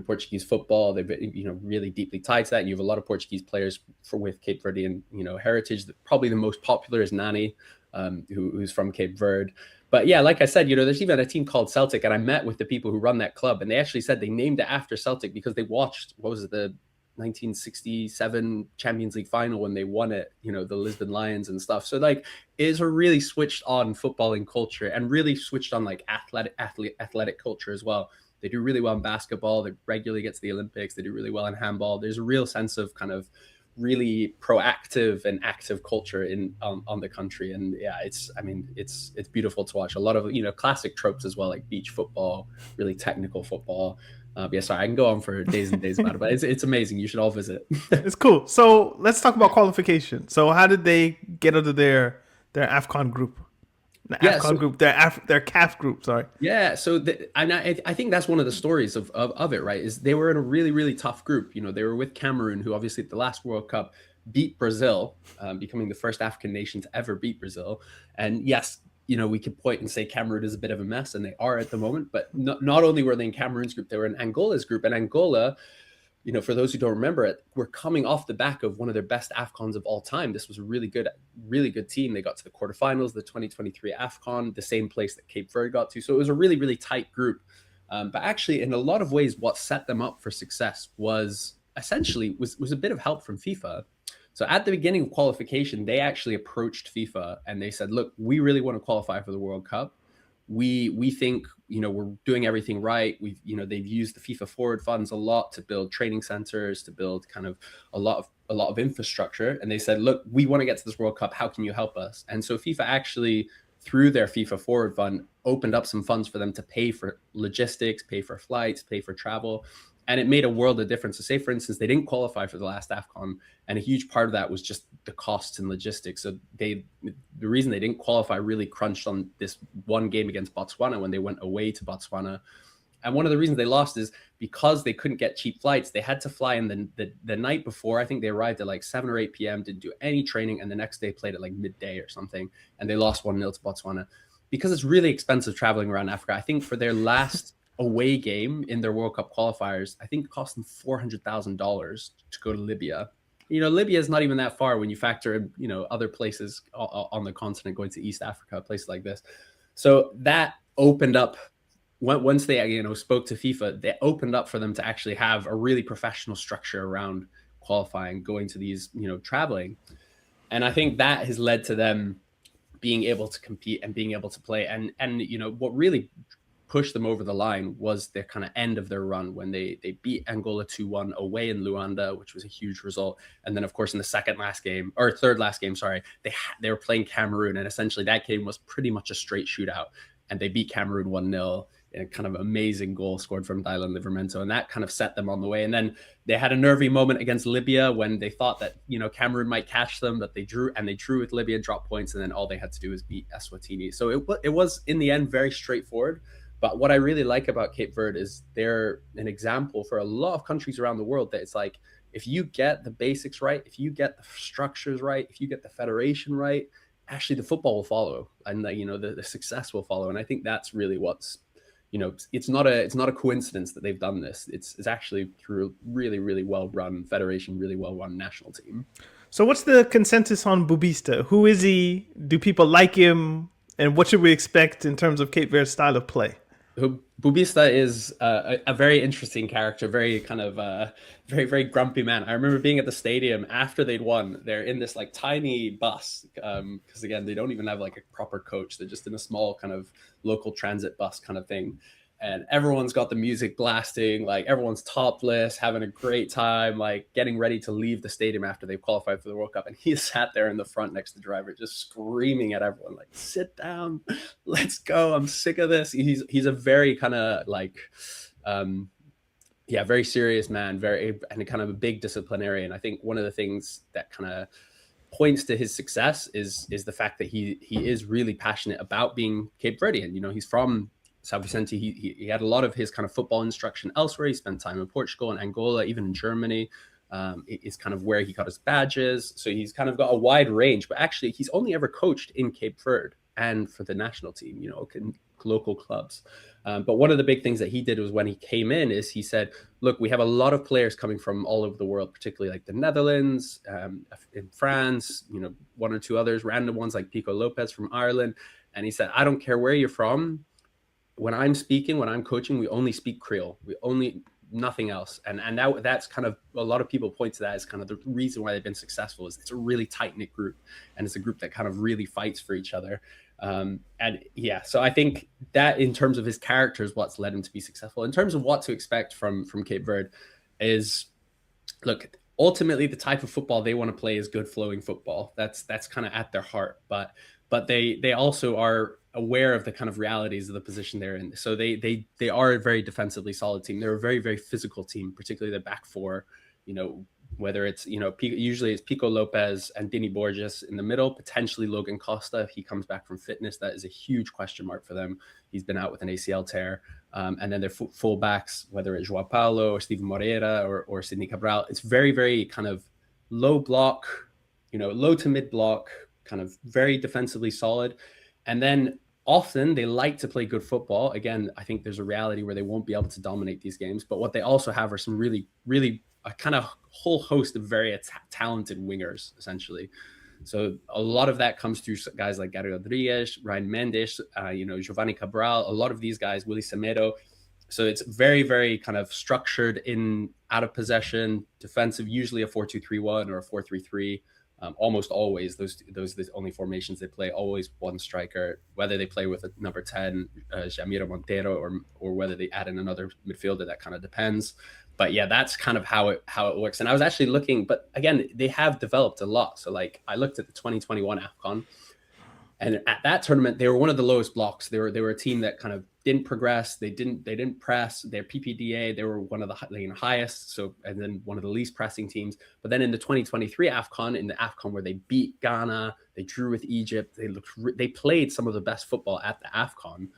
Portuguese football. They've been, really deeply tied to that. And you have a lot of Portuguese players with Cape Verdean, heritage. Probably the most popular is Nani, who's from Cape Verde. But yeah, like I said, there's even a team called Celtic, and I met with the people who run that club, and they actually said they named it after Celtic because they watched, the 1967 Champions League final when they won it, the Lisbon Lions and stuff. So like, it is a really switched on footballing culture, and really switched on like athletic culture as well. They do really well in basketball. They regularly get to the Olympics. They do really well in handball. There's a real sense of kind of really proactive and active culture on the country. And yeah, it's beautiful to watch. A lot of, classic tropes as well, like beach football, really technical football. Sorry, I can go on for days and days about it, but it's amazing. You should all visit. It's cool. So let's talk about qualification. So how did they get out of their AFCON group? Their CAF group, sorry. Yeah, so I think that's one of the stories of it, right? Is they were in a really, really tough group. They were with Cameroon, who obviously at the last World Cup beat Brazil, becoming the first African nation to ever beat Brazil. And yes, we could point and say Cameroon is a bit of a mess, and they are at the moment. But not only were they in Cameroon's group, they were in Angola's group. And Angola, for those who don't remember it, we're coming off the back of one of their best AFCONs of all time. This was a really good team. They got to the quarterfinals, the 2023 AFCON, the same place that Cape Verde got to. So it was a really, really tight group. But actually, in a lot of ways, what set them up for success was essentially was a bit of help from FIFA. So at the beginning of qualification, they actually approached FIFA and they said, look, we really want to qualify for the World Cup. We think, we're doing everything right. They've used the FIFA forward funds a lot to build training centers, to build kind of a lot of infrastructure. And they said, look, we want to get to this World Cup. How can you help us? And so FIFA actually, through their FIFA forward fund, opened up some funds for them to pay for logistics, pay for flights, pay for travel. And it made a world of difference. So say, for instance, they didn't qualify for the last AFCON, and a huge part of that was just the costs and logistics. So the reason they didn't qualify really crunched on this one game against Botswana when they went away to Botswana. And one of the reasons they lost is because they couldn't get cheap flights. They had to fly in the night before. I think they arrived at like 7 or 8 p.m., didn't do any training, and the next day played at like midday or something, and they lost 1-0 to Botswana. Because it's really expensive traveling around Africa, I think for their last away game in their World Cup qualifiers, I think it cost them $400,000 to go to Libya. Libya is not even that far when you factor in, other places on the continent, going to East Africa, places like this. So that opened up, once they, spoke to FIFA, they opened up for them to actually have a really professional structure around qualifying, going to these, traveling. And I think that has led to them being able to compete and being able to play. And what really pushed them over the line was their kind of end of their run when they beat Angola 2-1 away in Luanda, which was a huge result. And then, of course, in the third last game, they were playing Cameroon, and essentially that game was pretty much a straight shootout, and they beat Cameroon 1-0 in a kind of amazing goal scored from Dylan Livramento, and that kind of set them on the way. And then they had a nervy moment against Libya when they thought that Cameroon might catch them, that they drew with Libya and dropped points, and then all they had to do was beat Eswatini. So it was in the end very straightforward. But what I really like about Cape Verde is they're an example for a lot of countries around the world that it's like, if you get the basics right, if you get the structures right, if you get the federation right, actually the football will follow, and the success will follow. And I think that's really what's, it's not a coincidence that they've done this. It's actually through a really, really well-run federation, really well-run national team. So what's the consensus on Bubista? Who is he? Do people like him? And what should we expect in terms of Cape Verde's style of play? Bubista is a very interesting character, very kind of very, very grumpy man. I remember being at the stadium after they'd won. They're in this like tiny bus because again, they don't even have like a proper coach. They're just in a small kind of local transit bus kind of thing. And everyone's got the music blasting, like everyone's topless, having a great time, like getting ready to leave the stadium after they've qualified for the World Cup. And he sat there in the front next to the driver, just screaming at everyone, like, sit down, let's go. I'm sick of this. He's a very kind of like, very serious man, and kind of a big disciplinarian. I think one of the things that kind of points to his success is the fact that he is really passionate about being Cape Verdean. He's from São Vicente. He had a lot of his kind of football instruction elsewhere. He spent time in Portugal and Angola, even in Germany. Is kind of where he got his badges. So he's kind of got a wide range, but actually he's only ever coached in Cape Verde and for the national team, in local clubs. But one of the big things that he did was when he came in is he said, look, we have a lot of players coming from all over the world, particularly like the Netherlands, in France, one or two others, random ones like Pico Lopez from Ireland. And he said, I don't care where you're from. When I'm speaking, when I'm coaching, we only speak Creole. Nothing else. And that's kind of, a lot of people point to that as kind of the reason why they've been successful is it's a really tight-knit group, and it's a group that kind of really fights for each other. So I think that in terms of his character is what's led him to be successful. In terms of what to expect from Cape Verde is, look, ultimately the type of football they want to play is good flowing football. That's kind of at their heart, but they also are aware of the kind of realities of the position they're in. So they are a very defensively solid team. They're a very, very physical team, particularly the back four, whether it's, usually it's Pico Lopez and Dini Borges in the middle, potentially Logan Costa. If he comes back from fitness, that is a huge question mark for them. He's been out with an ACL tear. And then their full backs, whether it's Joao Paulo or Steven Moreira or Sidney Cabral, it's very, very kind of low block, low to mid block, kind of very defensively solid. And then often they like to play good football. Again, I think there's a reality where they won't be able to dominate these games. But what they also have are some really, really a kind of whole host of very talented wingers, essentially. So a lot of that comes through guys like Gary Rodriguez, Ryan Mendes, Giovanni Cabral, a lot of these guys, Willy Semedo. So it's very, very kind of structured in out of possession, defensive, usually a 4-2-3-1 or a 4-3-3. Almost always, those the only formations they play. Always one striker, whether they play with a number 10, Jamiro Montero, or whether they add in another midfielder. That kind of depends. But yeah, that's kind of how it works. And I was actually looking, but again, they have developed a lot. So like I looked at the 2021 AFCON, and at that tournament, they were one of the lowest blocks. They were a team that kind of didn't progress. They didn't press. Their PPDA, they were one of the highest. So, and then one of the least pressing teams. But then in the 2023 AFCON, in the AFCON where they beat Ghana, they drew with Egypt. They played some of the best football at the AFCON.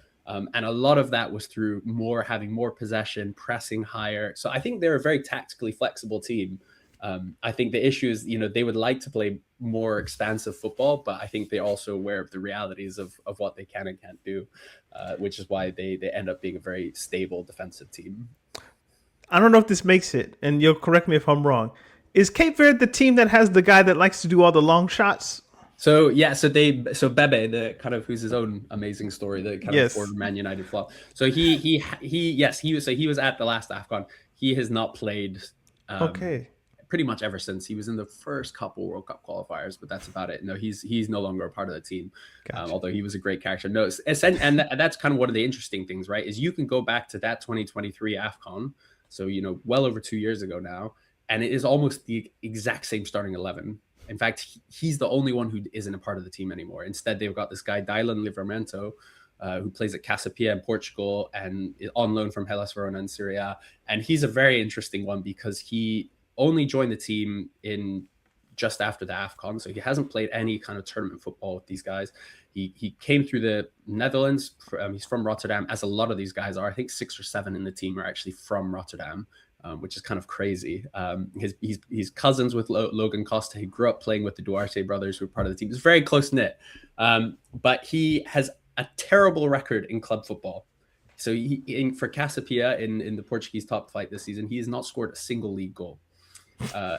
And a lot of that was through having more possession, pressing higher. So I think they're a very tactically flexible team. I think the issue is, they would like to play more expansive football, but I think they're also aware of the realities of what they can and can't do, which is why they end up being a very stable defensive team. I don't know if this makes it, and you'll correct me if I'm wrong. Is Cape Verde the team that has the guy that likes to do all the long shots? So Bebe, the kind of who's his own amazing story, the kind of former Man United flop. So he was at the last AFCON. He has not played. Pretty much ever since. He was in the first couple World Cup qualifiers, but that's about it. No, he's no longer a part of the team. Gotcha. Although he was a great character. No, and that's kind of one of the interesting things, right? Is you can go back to that 2023 AFCON, so well over 2 years ago now, and it is almost the exact same starting 11. In fact, he's the only one who isn't a part of the team anymore. Instead, they've got this guy Dylan Livramento, who plays at Casa Pia in Portugal and is on loan from Hellas Verona in Serie A. And he's a very interesting one because he only joined the team in just after the AFCON, so he hasn't played any kind of tournament football with these guys. He came through the Netherlands. He's from Rotterdam, as a lot of these guys are. I think 6 or 7 in the team are actually from Rotterdam, which is kind of crazy. He's cousins with Logan Costa. He grew up playing with the Duarte brothers, who are part of the team. It's very close-knit, but he has a terrible record in club football. So for Casa Pia in the Portuguese top flight this season, he has not scored a single league goal.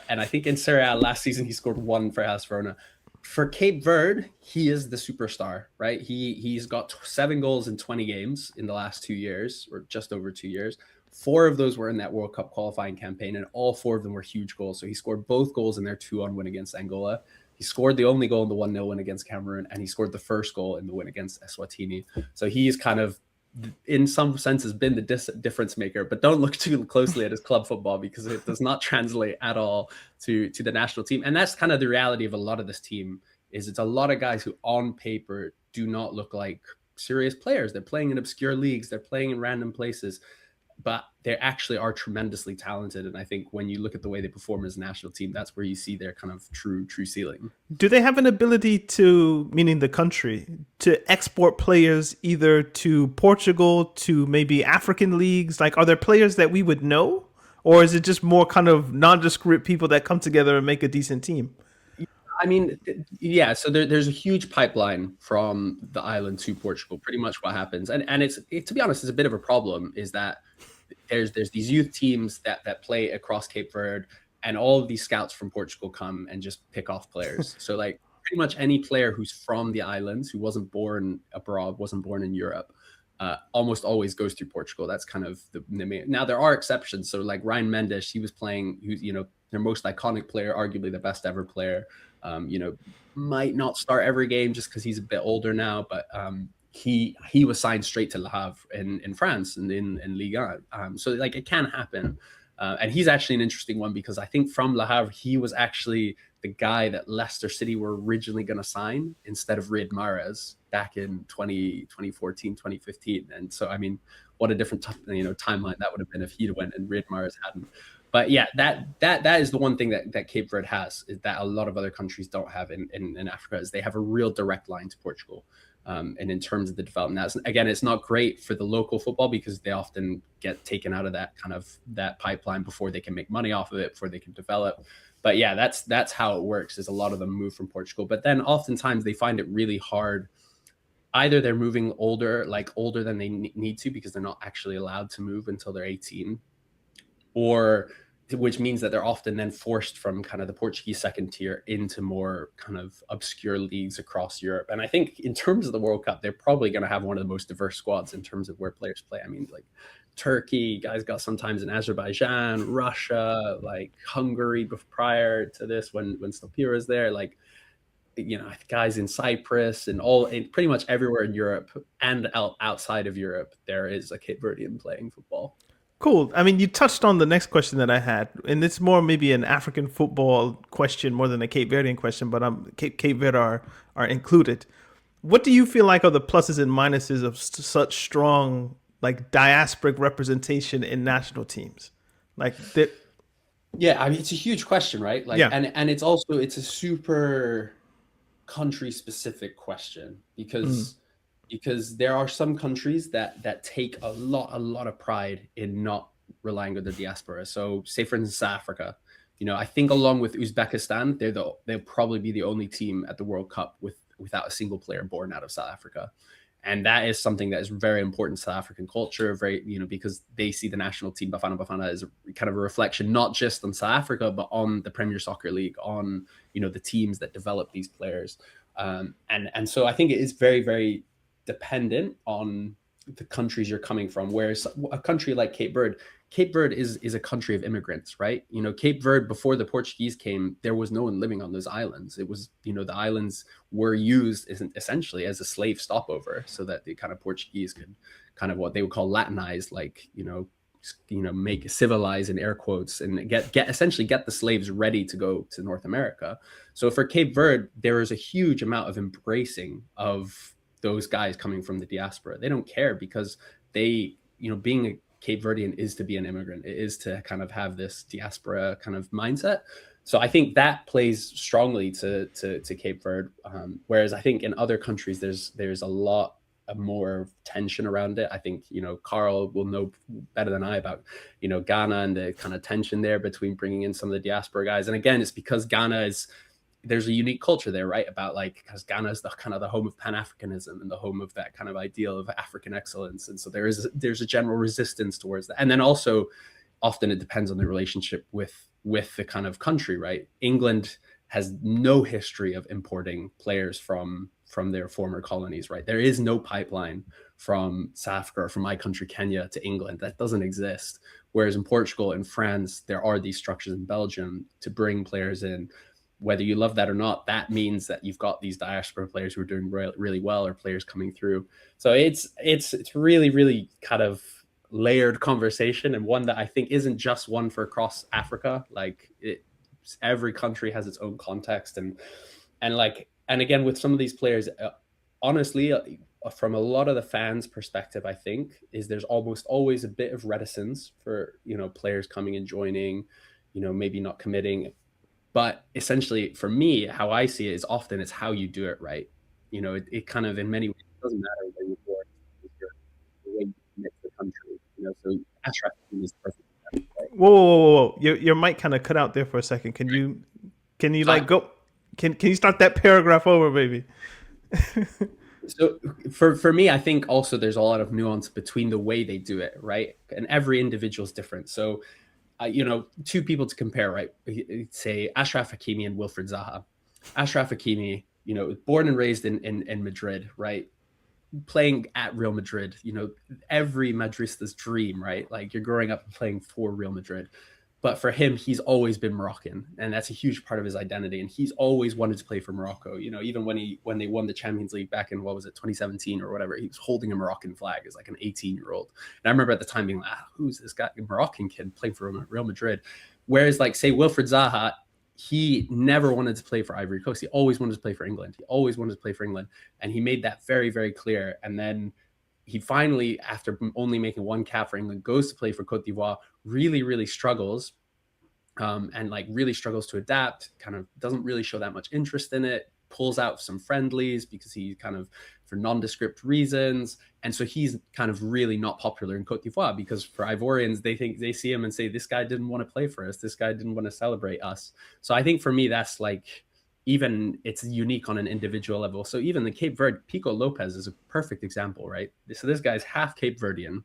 And I think in Serie A last season, he scored 1 for Hellas Verona. For Cape Verde, he is the superstar, right? He's got 7 goals in 20 games in the last 2 years, or just over 2 years. 4 of those were in that World Cup qualifying campaign, and all 4 of them were huge goals. So he scored both goals in their 2-1 win against Angola. He scored the only goal in the 1-0 win against Cameroon, and he scored the first goal in the win against Eswatini. So he's kind of, in some senses, been the difference maker, but don't look too closely at his club football because it does not translate at all to the national team. And that's kind of the reality of a lot of this team. Is it's a lot of guys who on paper do not look like serious players. They're playing in obscure leagues, they're playing in random places, but they actually are tremendously talented. And I think when you look at the way they perform as a national team, that's where you see their kind of true ceiling. Do they have an ability to, meaning the country, to export players either to Portugal, to maybe African leagues? Like, are there players that we would know? Or is it just more kind of nondescript people that come together and make a decent team? I mean, yeah, so there's a huge pipeline from the island to Portugal, pretty much what happens. And to be honest, it's a bit of a problem, is that there's these youth teams that play across Cape Verde, and all of these scouts from Portugal come and just pick off players. So like pretty much any player who's from the islands, who wasn't born abroad, wasn't born in Europe, almost always goes through Portugal. That's kind of the main. Now there are exceptions. So like Ryan Mendes, he was playing, who's their most iconic player, arguably the best ever player. Might not start every game just because he's a bit older now, but he was signed straight to Le Havre in France and in Ligue 1. So like it can happen. And he's actually an interesting one because I think from Le Havre, he was actually the guy that Leicester City were originally going to sign instead of Riyad Mahrez back in 2014, 2015. And so, I mean, what a different timeline that would have been if he'd went and Riyad Mahrez hadn't. But yeah, that is the one thing that Cape Verde has, is that a lot of other countries don't have in Africa, is they have a real direct line to Portugal. And in terms of the development, again, it's not great for the local football because they often get taken out of that pipeline before they can make money off of it, before they can develop. But yeah, that's how it works, is a lot of them move from Portugal. But then oftentimes they find it really hard. Either they're moving older than they need to because they're not actually allowed to move until they're 18, or which means that they're often then forced from kind of the Portuguese second tier into more kind of obscure leagues across Europe. And I think in terms of the World Cup, they're probably going to have one of the most diverse squads in terms of where players play. I mean, like Turkey, guys got sometimes in Azerbaijan, Russia, like Hungary prior to this when Stopira was there, like, you know, guys in Cyprus and pretty much everywhere in Europe and outside of Europe, there is a Cape Verdean playing football. Cool. I mean, you touched on the next question that I had, and it's more maybe an African football question more than a Cape Verdean question, but Cape Verde are included. What do you feel like are the pluses and minuses of such strong like diasporic representation in national teams? Like that. Yeah, I mean, it's a huge question, right? Like, Yeah. and it's a super country specific question because there are some countries that take a lot of pride in not relying on the diaspora. So say for instance, South Africa, you know, I think along with Uzbekistan, they'll probably be the only team at the World Cup without a single player born out of South Africa. And that is something that is very important to South African culture, because they see the national team Bafana Bafana as kind of a reflection, not just on South Africa, but on the Premier Soccer League, on, you know, the teams that develop these players. And so I think it is very, very dependent on the countries you're coming from. Whereas a country like Cape Verde is a country of immigrants, right? You know, Cape Verde, before the Portuguese came, there was no one living on those islands. It was, you know, the islands were used essentially as a slave stopover so that the kind of Portuguese could kind of what they would call Latinize, like, make civilize in air quotes and essentially get the slaves ready to go to North America. So for Cape Verde, there is a huge amount of embracing of those guys coming from the diaspora. They don't care because they, you know, being a Cape Verdean is to be an immigrant. It is to kind of have this diaspora kind of mindset. So I think that plays strongly to Cape Verde. Whereas I think in other countries, there's a lot more tension around it. I think, you know, Carl will know better than I about, you know, Ghana and the kind of tension there between bringing in some of the diaspora guys. And again, it's because there's a unique culture there, right? About like, because Ghana is the kind of the home of Pan-Africanism and the home of that kind of ideal of African excellence. And so there's a general resistance towards that. And then also often it depends on the relationship with the kind of country, right? England has no history of importing players from their former colonies, right? There is no pipeline from South Africa or from my country, Kenya, to England. That doesn't exist. Whereas in Portugal and France, there are these structures in Belgium to bring players in. Whether you love that or not, that means that you've got these diaspora players who are doing really well, or players coming through. So it's really, really kind of layered conversation, and one that I think isn't just one for across Africa. Like every country has its own context, and again with some of these players, honestly, from a lot of the fans' perspective, I think there's almost always a bit of reticence for, you know, players coming and joining, you know, maybe not committing. But essentially, for me, how I see it is often it's how you do it, right? You know, it kind of in many ways doesn't matter where you're born, the way you commit to the country. You know, so Ashraf is perfect. Right? Whoa. Your mic kind of cut out there for a second. Can you like go? Can you start that paragraph over, baby? So for me, I think also there's a lot of nuance between the way they do it, right? And every individual is different. So you know, two people to compare, right? Say Ashraf Hakimi and Wilfried Zaha. Ashraf Hakimi, you know, born and raised in Madrid, right? Playing at Real Madrid, you know, every Madrista's dream, right? Like you're growing up playing for Real Madrid. But for him, he's always been Moroccan, and that's a huge part of his identity. And he's always wanted to play for Morocco. You know, even when they won the Champions League back in, what was it, 2017 or whatever, he was holding a Moroccan flag as like an 18-year-old. And I remember at the time being like, who's this guy, a Moroccan kid playing for Real Madrid? Whereas like say Wilfried Zaha, he never wanted to play for Ivory Coast. He always wanted to play for England. And he made that very, very clear. And then he finally, after only making one cap for England, goes to play for Cote d'Ivoire, really, really struggles, and like really struggles to adapt, kind of doesn't really show that much interest in it, pulls out some friendlies because he kind of, for nondescript reasons. And so he's kind of really not popular in Cote d'Ivoire, because for Ivorians, they see him and say, this guy didn't want to play for us. This guy didn't want to celebrate us. So I think for me, that's like, even it's unique on an individual level. So even the Cape Verde, Pico Lopez is a perfect example, right? So this guy's half Cape Verdean,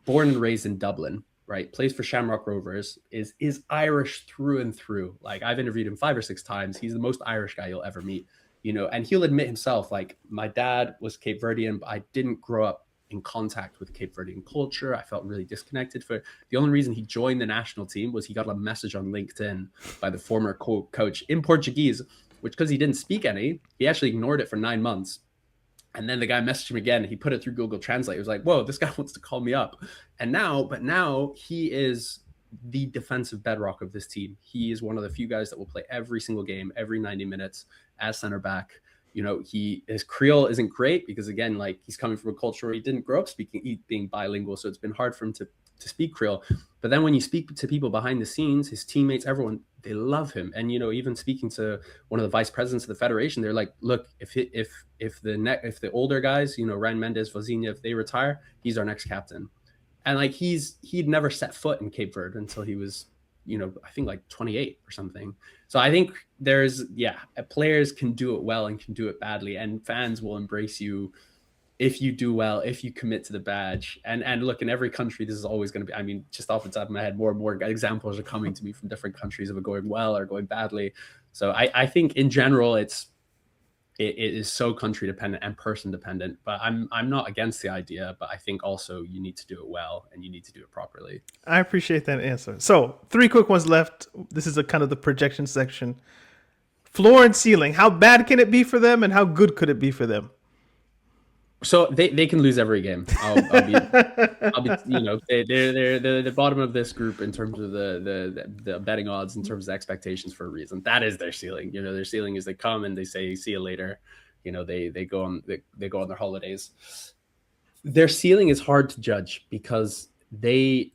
born and raised in Dublin, right? Plays for Shamrock Rovers, is Irish through and through. Like, I've interviewed him 5 or 6 times. He's the most Irish guy you'll ever meet, you know, and he'll admit himself, like, my dad was Cape Verdean, but I didn't grow up in contact with Cape Verdean culture. I felt really disconnected. For the only reason he joined the national team was he got a message on LinkedIn by the former coach in Portuguese, which, because he didn't speak any, he actually ignored it for 9 months. And then the guy messaged him again. He put it through Google Translate. He was like, whoa, this guy wants to call me up. And now he is the defensive bedrock of this team. He is one of the few guys that will play every single game, every 90 minutes as center back. You know, his Creole isn't great because, again, like, he's coming from a culture where he didn't grow up being bilingual. So it's been hard for him to speak Creole. But then when you speak to people behind the scenes, his teammates, everyone, they love him. And, you know, even speaking to one of the vice presidents of the federation, they're like, look, if the older guys, you know, Ryan Mendes, Vozinha, if they retire, he's our next captain. And like, he'd never set foot in Cape Verde until he was, you know, I think like 28 or something. So I think players can do it well and can do it badly, and fans will embrace you if you do well, if you commit to the badge. And look, in every country, this is always going to be, I mean, just off the top of my head, more and more examples are coming to me from different countries of it going well or going badly. So I think in general, it is so country dependent and person dependent, but I'm not against the idea, but I think also you need to do it well and you need to do it properly. I appreciate that answer. So 3 quick ones left. This is a kind of the projection section. Floor and ceiling. How bad can it be for them, and how good could it be for them? So they can lose every game. I'll be you know, they're the bottom of this group in terms of the betting odds, in terms of expectations, for a reason. That is their ceiling. You know, their ceiling is they come and they say, see you later. You know, they go on their holidays. Their ceiling is hard to judge because they,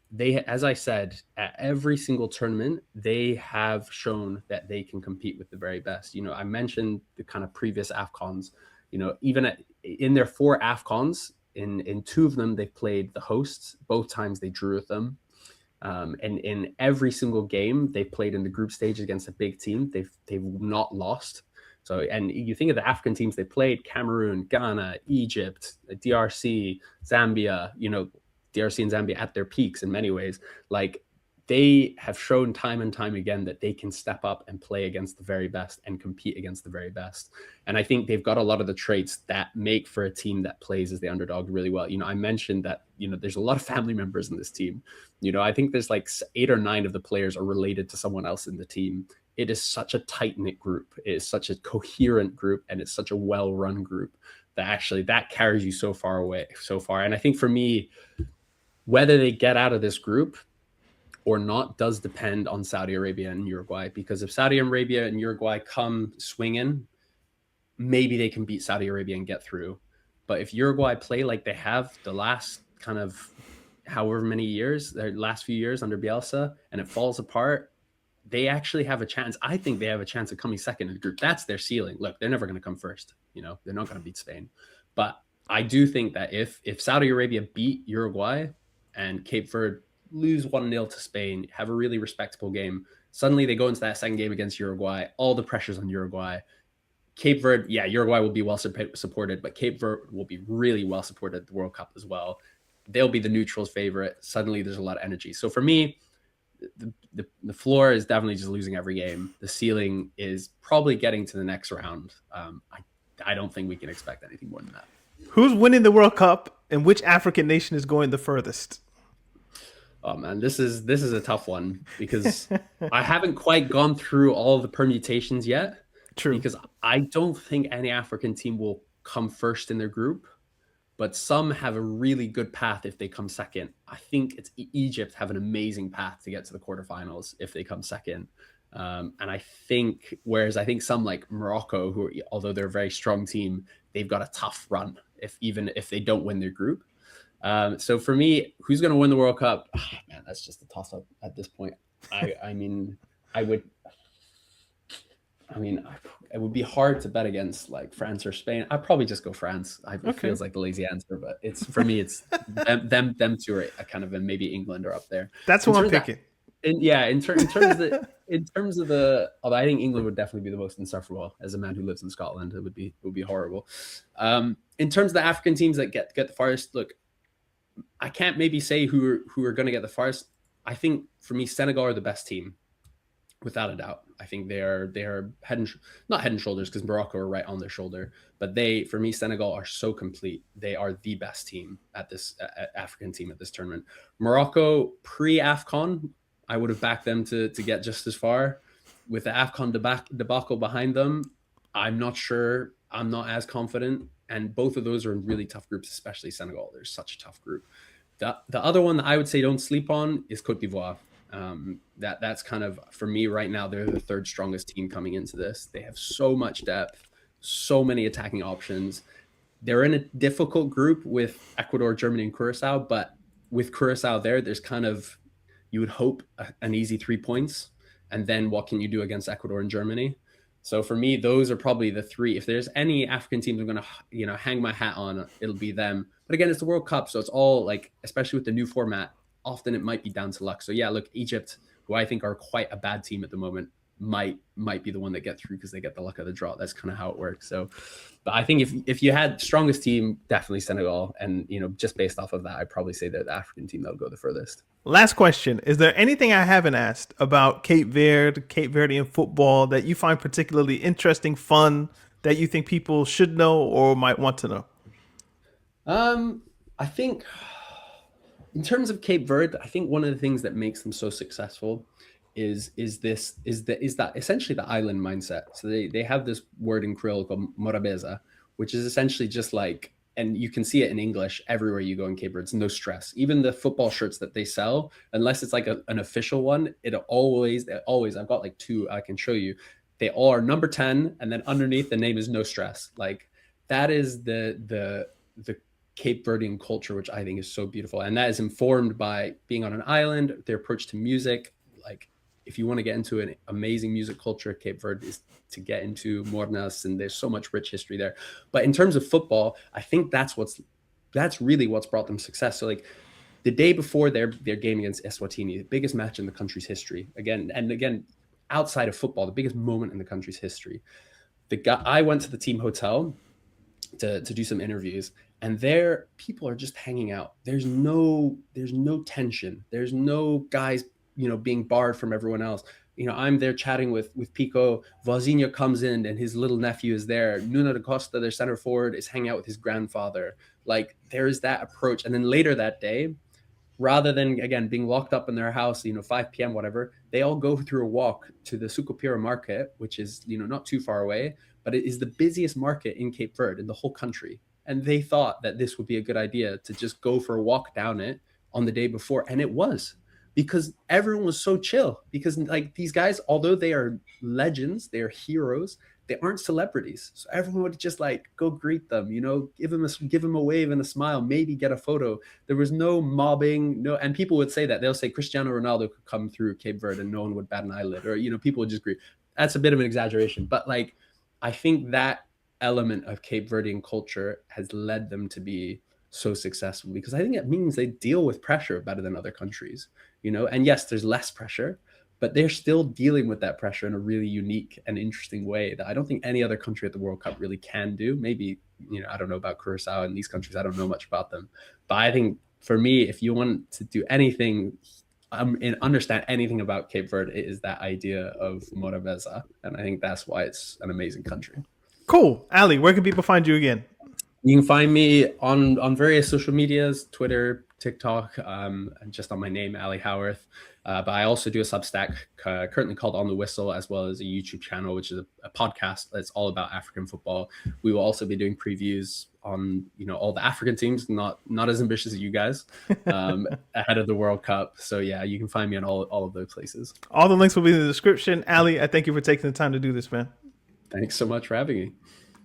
as I said, at every single tournament, they have shown that they can compete with the very best. You know, I mentioned the kind of previous AFCONs. You know, even in their 4 AFCONs, in 2 of them, they played the hosts. Both times they drew with them. And in every single game they played in the group stage against a big team, they've not lost. So, and you think of the African teams they played: Cameroon, Ghana, Egypt, DRC, Zambia, you know, DRC and Zambia at their peaks in many ways. Like, they have shown time and time again that they can step up and play against the very best and compete against the very best. And I think they've got a lot of the traits that make for a team that plays as the underdog really well. You know, I mentioned that, you know, there's a lot of family members in this team. You know, I think there's like 8 or 9 of the players are related to someone else in the team. It is such a tight-knit group. It is such a coherent group, and it's such a well-run group that actually that carries you so far. And I think for me, whether they get out of this group or not does depend on Saudi Arabia and Uruguay, because if Saudi Arabia and Uruguay come swinging, maybe they can beat Saudi Arabia and get through. But if Uruguay play like they have the last kind of however many years, their last few years under Bielsa, and it falls apart, they actually have a chance. I think they have a chance of coming second in the group. That's their ceiling. Look, they're never going to come first. You know, they're not going to beat Spain. But I do think that if Saudi Arabia beat Uruguay and Cape Verde lose 1-0 to Spain, have a really respectable game, suddenly they go into that second game against Uruguay, all the pressure's on Uruguay. Cape Verde, yeah, Uruguay will be well supported, but Cape Verde will be really well supported at the World Cup as well. They'll be the neutrals' favorite. Suddenly there's a lot of energy. So for me, the floor is definitely just losing every game. The ceiling is probably getting to the next round. I don't think we can expect anything more than that. Who's winning the World Cup, and which African nation is going the furthest? Oh man, this is a tough one because I haven't quite gone through all the permutations yet. True. Because I don't think any African team will come first in their group, but some have a really good path if they come second. I think it's Egypt have an amazing path to get to the quarterfinals if they come second. And I think, whereas I think some like Morocco, who, although they're a very strong team, they've got a tough run even if they don't win their group. So for me, who's going to win the World Cup? Oh, man, that's just a toss-up at this point. I mean, I I mean, it would be hard to bet against like France or Spain. I'd probably just go France. It Okay, feels like the lazy answer, but it's for me, it's them two are kind of, and maybe England are up there. that's In who I'm terms of picking. yeah, in terms of although I think England would definitely be the most insufferable. As a man who lives in Scotland, it would be horrible. In terms of the African teams that get the farthest, look, I can't maybe say who are going to get the farthest. I think for me, Senegal are the best team without a doubt. I think they are not head and shoulders, because Morocco are right on their shoulder, but for me, Senegal are so complete. They are the best team at this African team at this tournament. Morocco pre-AFCON, I would have backed them to get just as far. With the AFCON debacle behind them, I'm not sure. I'm not as confident. And both of those are in really tough groups, especially Senegal. They're such a tough group. The other one that I would say don't sleep on is Cote d'Ivoire. That's kind of, for me right now, they're the third strongest team coming into this. They have so much depth, so many attacking options. They're in a difficult group with Ecuador, Germany, and Curacao, but with Curacao there's kind of, you would hope, an easy 3 points, and then what can you do against Ecuador and Germany? So for me, those are probably the three. If there's any African teams I'm going to, hang my hat on, it'll be them. But again, it's the World Cup, so it's all like, especially with the new format, often it might be down to luck. So yeah, look, Egypt, who I think are quite a bad team at the moment, might be the one that get through because they get the luck of the draw. That's kind of how it works. So, but I think if you had strongest team, definitely Senegal, and just based off of that, I'd probably say they're the African team that'll go the furthest. Last question. Is there anything I haven't asked about Cape Verdean football that you find particularly interesting, fun, that you think people should know or might want to know? I think in terms of Cape Verde, I think one of the things that makes them so successful is that essentially the island mindset. So they have this word in Creole called morabeza, which is essentially just like, and you can see it in English everywhere you go in Cape Verde. It's no stress. Even the football shirts that they sell, unless it's like an official one, it always, I've got like two I can show you. They all are number 10, and then underneath the name is no stress. Like that is the Cape Verdean culture, which I think is so beautiful. And that is informed by being on an island, their approach to music. Like if you want to get into an amazing music culture, Cape Verde is to get into Mornas, and there's so much rich history there. But in terms of football, I think that's really what's brought them success. So like the day before their game against Eswatini, the biggest match in the country's history, again, outside of football, the biggest moment in the country's history. I went to the team hotel to do some interviews, and there people are just hanging out. There's no tension. There's no guys, being barred from everyone else. I'm there chatting with Pico. Vozinho comes in and his little nephew is there. Nuno da Costa, their center forward, is hanging out with his grandfather. Like there is that approach. And then later that day, rather than, again, being locked up in their house, 5 p.m., whatever, they all go through a walk to the Sucupira market, which is, not too far away, but it is the busiest market in Cape Verde, in the whole country. And they thought that this would be a good idea to just go for a walk down it on the day before. And it was, because everyone was so chill, because like these guys, although they are legends, they are heroes, they aren't celebrities. So everyone would just like go greet them, give them a wave and a smile, maybe get a photo. There was no mobbing, and people would say that. They'll say Cristiano Ronaldo could come through Cape Verde and no one would bat an eyelid, or, people would just greet. That's a bit of an exaggeration, but like, I think that element of Cape Verdean culture has led them to be so successful, because I think it means they deal with pressure better than other countries, and yes, there's less pressure, but they're still dealing with that pressure in a really unique and interesting way that I don't think any other country at the World Cup really can do. Maybe, I don't know about Curacao and these countries. I don't know much about them, but I think for me, if you want to do anything and understand anything about Cape Verde, it is that idea of Morabeza. And I think that's why it's an amazing country. Cool. Ali, where can people find you again? You can find me on various social medias, Twitter, TikTok, and just on my name, Ali Howorth. But I also do a Substack currently called On the Whistle, as well as a YouTube channel, which is a podcast that's all about African football. We will also be doing previews on all the African teams, not as ambitious as you guys, ahead of the World Cup. So yeah, you can find me on all of those places. All the links will be in the description. Ali, I thank you for taking the time to do this, man. Thanks so much for having me.